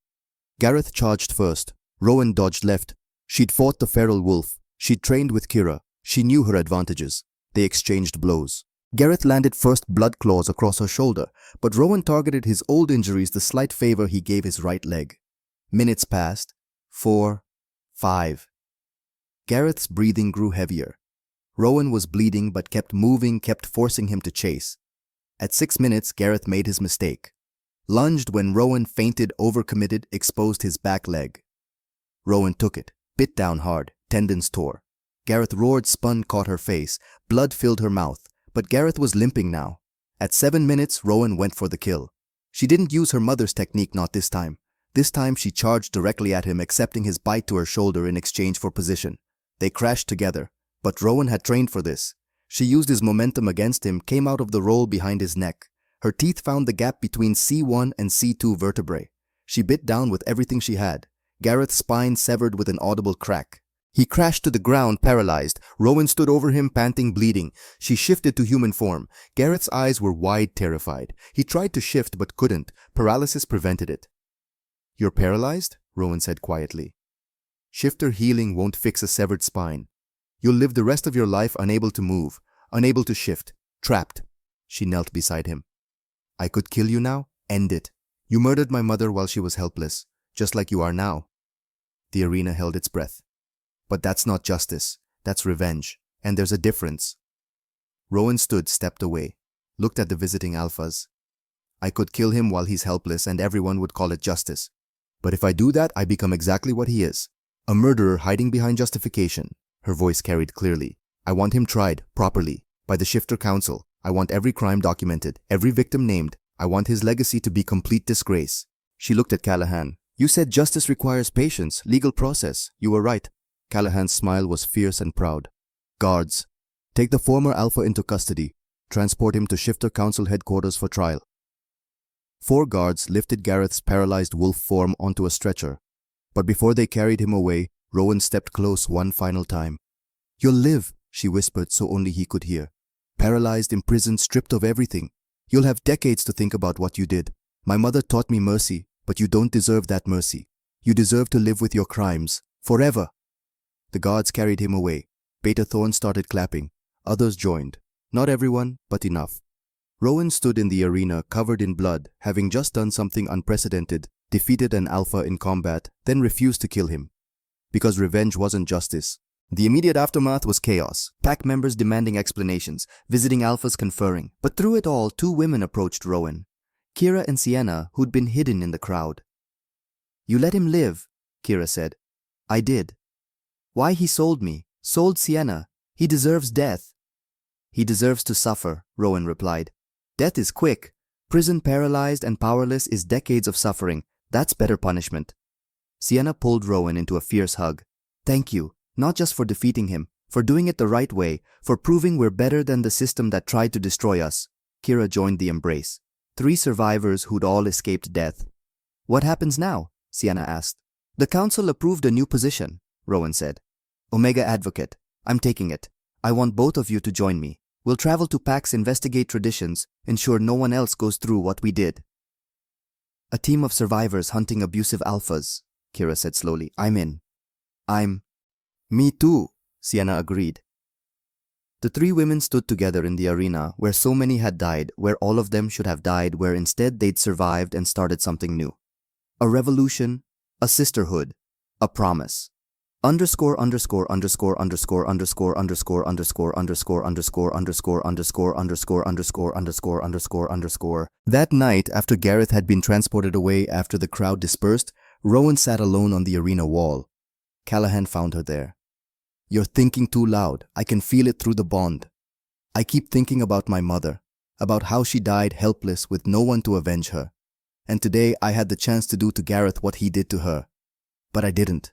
Gareth charged first. Rowan dodged left. She'd fought the feral wolf. She'd trained with Kira. She knew her advantages. They exchanged blows. Gareth landed first blood claws across her shoulder, but Rowan targeted his old injuries, the slight favor he gave his right leg. Minutes passed. 4, 5. Gareth's breathing grew heavier. Rowan was bleeding but kept moving, kept forcing him to chase. At 6 minutes, Gareth made his mistake. Lunged when Rowan fainted, overcommitted, exposed his back leg. Rowan took it, bit down hard, tendons tore. Gareth roared, spun, caught her face. Blood filled her mouth, but Gareth was limping now. At 7 minutes, Rowan went for the kill. She didn't use her mother's technique, not this time. This time she charged directly at him, accepting his bite to her shoulder in exchange for position. They crashed together, but Rowan had trained for this. She used his momentum against him, came out of the roll behind his neck. Her teeth found the gap between C1 and C2 vertebrae. She bit down with everything she had. Gareth's spine severed with an audible crack. He crashed to the ground, paralyzed. Rowan stood over him, panting, bleeding. She shifted to human form. Gareth's eyes were wide, terrified. He tried to shift but couldn't. Paralysis prevented it. "You're paralyzed?" Rowan said quietly. "Shifter healing won't fix a severed spine. You'll live the rest of your life unable to move, unable to shift, trapped." She knelt beside him. "I could kill you now? End it. You murdered my mother while she was helpless, just like you are now." The arena held its breath. "But that's not justice. That's revenge. And there's a difference." Rowan stood, stepped away, looked at the visiting alphas. "I could kill him while he's helpless and everyone would call it justice. But if I do that, I become exactly what he is. A murderer hiding behind justification." Her voice carried clearly. "I want him tried, properly, by the Shifter Council. I want every crime documented, every victim named. I want his legacy to be complete disgrace." She looked at Callahan. "You said justice requires patience, legal process. You were right." Callahan's smile was fierce and proud. "Guards, take the former Alpha into custody. Transport him to Shifter Council headquarters for trial." 4 guards lifted Gareth's paralyzed wolf form onto a stretcher. But before they carried him away, Rowan stepped close one final time. "You'll live," she whispered so only he could hear. "Paralyzed, imprisoned, stripped of everything. You'll have decades to think about what you did. My mother taught me mercy, but you don't deserve that mercy. You deserve to live with your crimes. Forever." The guards carried him away. Beta Thorn started clapping. Others joined. Not everyone, but enough. Rowan stood in the arena covered in blood, having just done something unprecedented, defeated an Alpha in combat, then refused to kill him. Because revenge wasn't justice. The immediate aftermath was chaos. Pack members demanding explanations, visiting Alphas conferring. But through it all, 2 women approached Rowan. Kira and Sienna, who'd been hidden in the crowd. "You let him live," Kira said. "I did." "Why he sold me? Sold Sienna. He deserves death." "He deserves to suffer," Rowan replied. "Death is quick. Prison paralyzed and powerless is decades of suffering. That's better punishment." Sienna pulled Rowan into a fierce hug. "Thank you, not just for defeating him, for doing it the right way, for proving we're better than the system that tried to destroy us." Kira joined the embrace. 3 survivors who'd all escaped death. "What happens now?" Sienna asked. "The council approved a new position," Rowan said. "Omega Advocate. I'm taking it. I want both of you to join me. We'll travel to PAX, investigate traditions, ensure no one else goes through what we did." "A team of survivors hunting abusive alphas," Kira said slowly. "I'm in." Me too," Sienna agreed. The 3 women stood together in the arena where so many had died, where all of them should have died, where instead they'd survived and started something new. A revolution, a sisterhood, a promise. Underscore underscore underscore underscore underscore underscore underscore underscore underscore underscore underscore underscore underscore underscore underscore underscore. That night, after Gareth had been transported away after the crowd dispersed, Rowan sat alone on the arena wall. Callahan found her there. "You're thinking too loud. I can feel it through the bond. I keep thinking about my mother, about how she died helpless with no one to avenge her. And today I had the chance to do to Gareth what he did to her. But I didn't.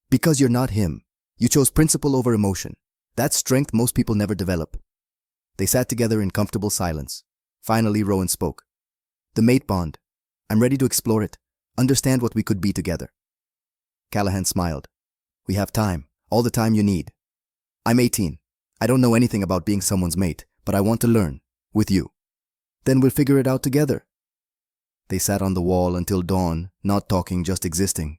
Because you're not him. You chose principle over emotion. That's strength most people never develop." They sat together in comfortable silence. Finally, Rowan spoke. "The mate bond. I'm ready to explore it, understand what we could be together." Callahan smiled. "We have time, all the time you need. I'm 18. I don't know anything about being someone's mate, but I want to learn, with you. Then we'll figure it out together." They sat on the wall until dawn, not talking, just existing.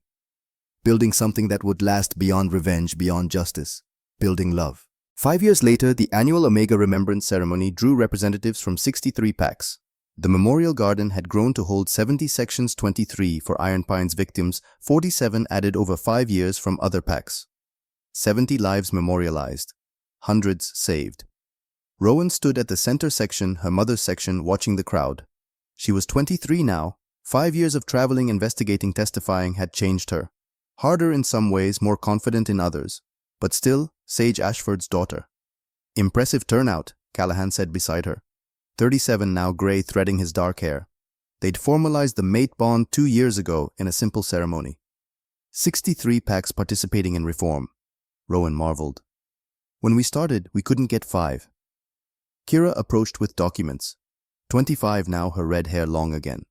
Building something that would last beyond revenge, beyond justice. Building love. 5 years later, the annual Omega Remembrance Ceremony drew representatives from 63 packs. The Memorial Garden had grown to hold 70 sections, 23 for Iron Pine's victims, 47 added over 5 years from other packs. 70 lives memorialized. Hundreds saved. Rowan stood at the center section, her mother's section, watching the crowd. She was 23 now. 5 years of traveling, investigating, testifying had changed her. Harder in some ways, more confident in others. But still, Sage Ashford's daughter. "Impressive turnout," Callahan said beside her. 37 now, gray threading his dark hair. They'd formalized the mate bond 2 years ago in a simple ceremony. 63 packs participating in reform. Rowan marveled. "When we started, we couldn't get 5. Kira approached with documents. 25 now, her red hair long again.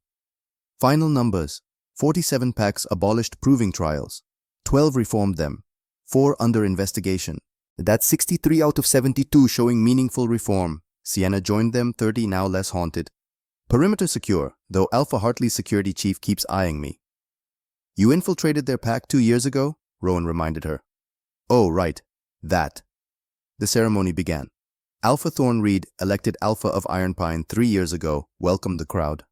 Final numbers: 47 packs abolished proving trials, 12 reformed them, 4 under investigation. That's 63 out of 72 showing meaningful reform. Sienna joined them, 30 now less haunted. Perimeter secure, though Alpha Hartley's security chief keeps eyeing me. You infiltrated their pack 2 years ago? Rowan reminded her. Oh, right. That. The ceremony began. Alpha Thorn Reed, elected Alpha of Iron Pine 3 years ago, welcomed the crowd.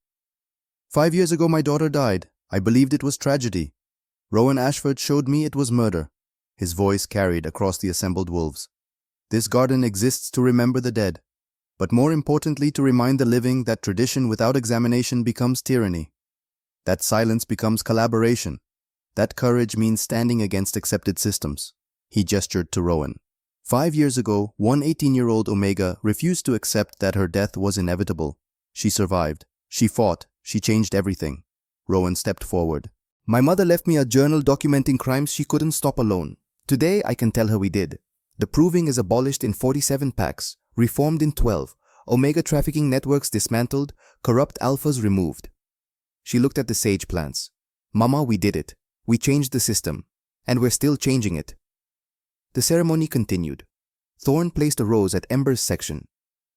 5 years ago my daughter died. I believed it was tragedy. Rowan Ashford showed me it was murder. His voice carried across the assembled wolves. This garden exists to remember the dead, but more importantly to remind the living that tradition without examination becomes tyranny. That silence becomes collaboration. That courage means standing against accepted systems. He gestured to Rowan. 5 years ago, one 18-year-old Omega refused to accept that her death was inevitable. She survived. She fought. She changed everything. Rowan stepped forward. My mother left me a journal documenting crimes she couldn't stop alone. Today, I can tell her we did. The proving is abolished in 47 packs, reformed in 12, Omega trafficking networks dismantled, corrupt alphas removed. She looked at the sage plants. Mama, we did it. We changed the system. And we're still changing it. The ceremony continued. Thorn placed a rose at Ember's section.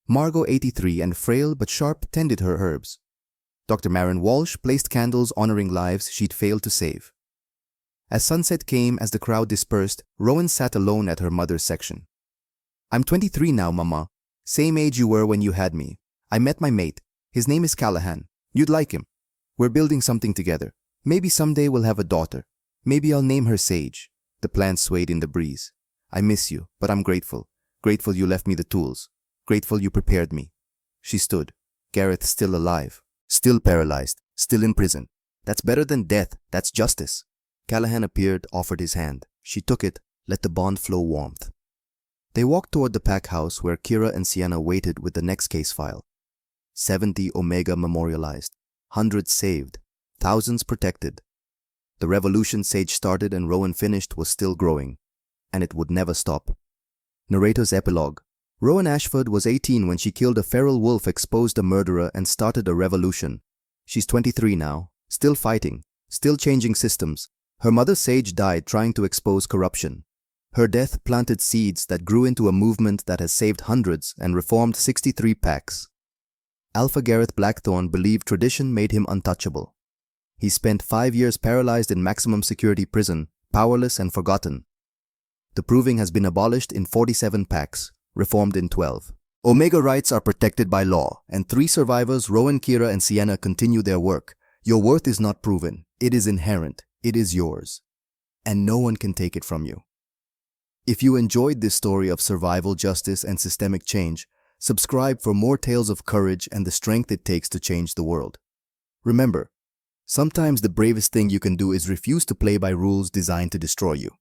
Margot, 83 and frail but sharp, tended her herbs. Dr. Marin Walsh placed candles honoring lives she'd failed to save. As sunset came, as the crowd dispersed, Rowan sat alone at her mother's section. I'm 23 now, Mama. Same age you were when you had me. I met my mate. His name is Callahan. You'd like him. We're building something together. Maybe someday we'll have a daughter. Maybe I'll name her Sage. The plants swayed in the breeze. I miss you, but I'm grateful. Grateful you left me the tools. Grateful you prepared me. She stood. Gareth still alive. Still paralyzed. Still in prison. That's better than death. That's justice. Callahan appeared, offered his hand. She took it, let the bond flow warmth. They walked toward the pack house where Kira and Sienna waited with the next case file. 70 Omega memorialized. Hundreds saved. Thousands protected. The revolution Sage started and Rowan finished was still growing. And it would never stop. Narrator's epilogue. Rowan Ashford was 18 when she killed a feral wolf, exposed a murderer, and started a revolution. She's 23 now, still fighting, still changing systems. Her mother Sage died trying to expose corruption. Her death planted seeds that grew into a movement that has saved hundreds and reformed 63 packs. Alpha Gareth Blackthorn believed tradition made him untouchable. He spent 5 years paralyzed in maximum security prison, powerless and forgotten. The proving has been abolished in 47 packs, reformed in 12. Omega rights are protected by law, and 3 survivors, Rowan, Kira, and Sienna, continue their work. Your worth is not proven. It is inherent. It is yours. And no one can take it from you. If you enjoyed this story of survival, justice, and systemic change, subscribe for more tales of courage and the strength it takes to change the world. Remember, sometimes the bravest thing you can do is refuse to play by rules designed to destroy you.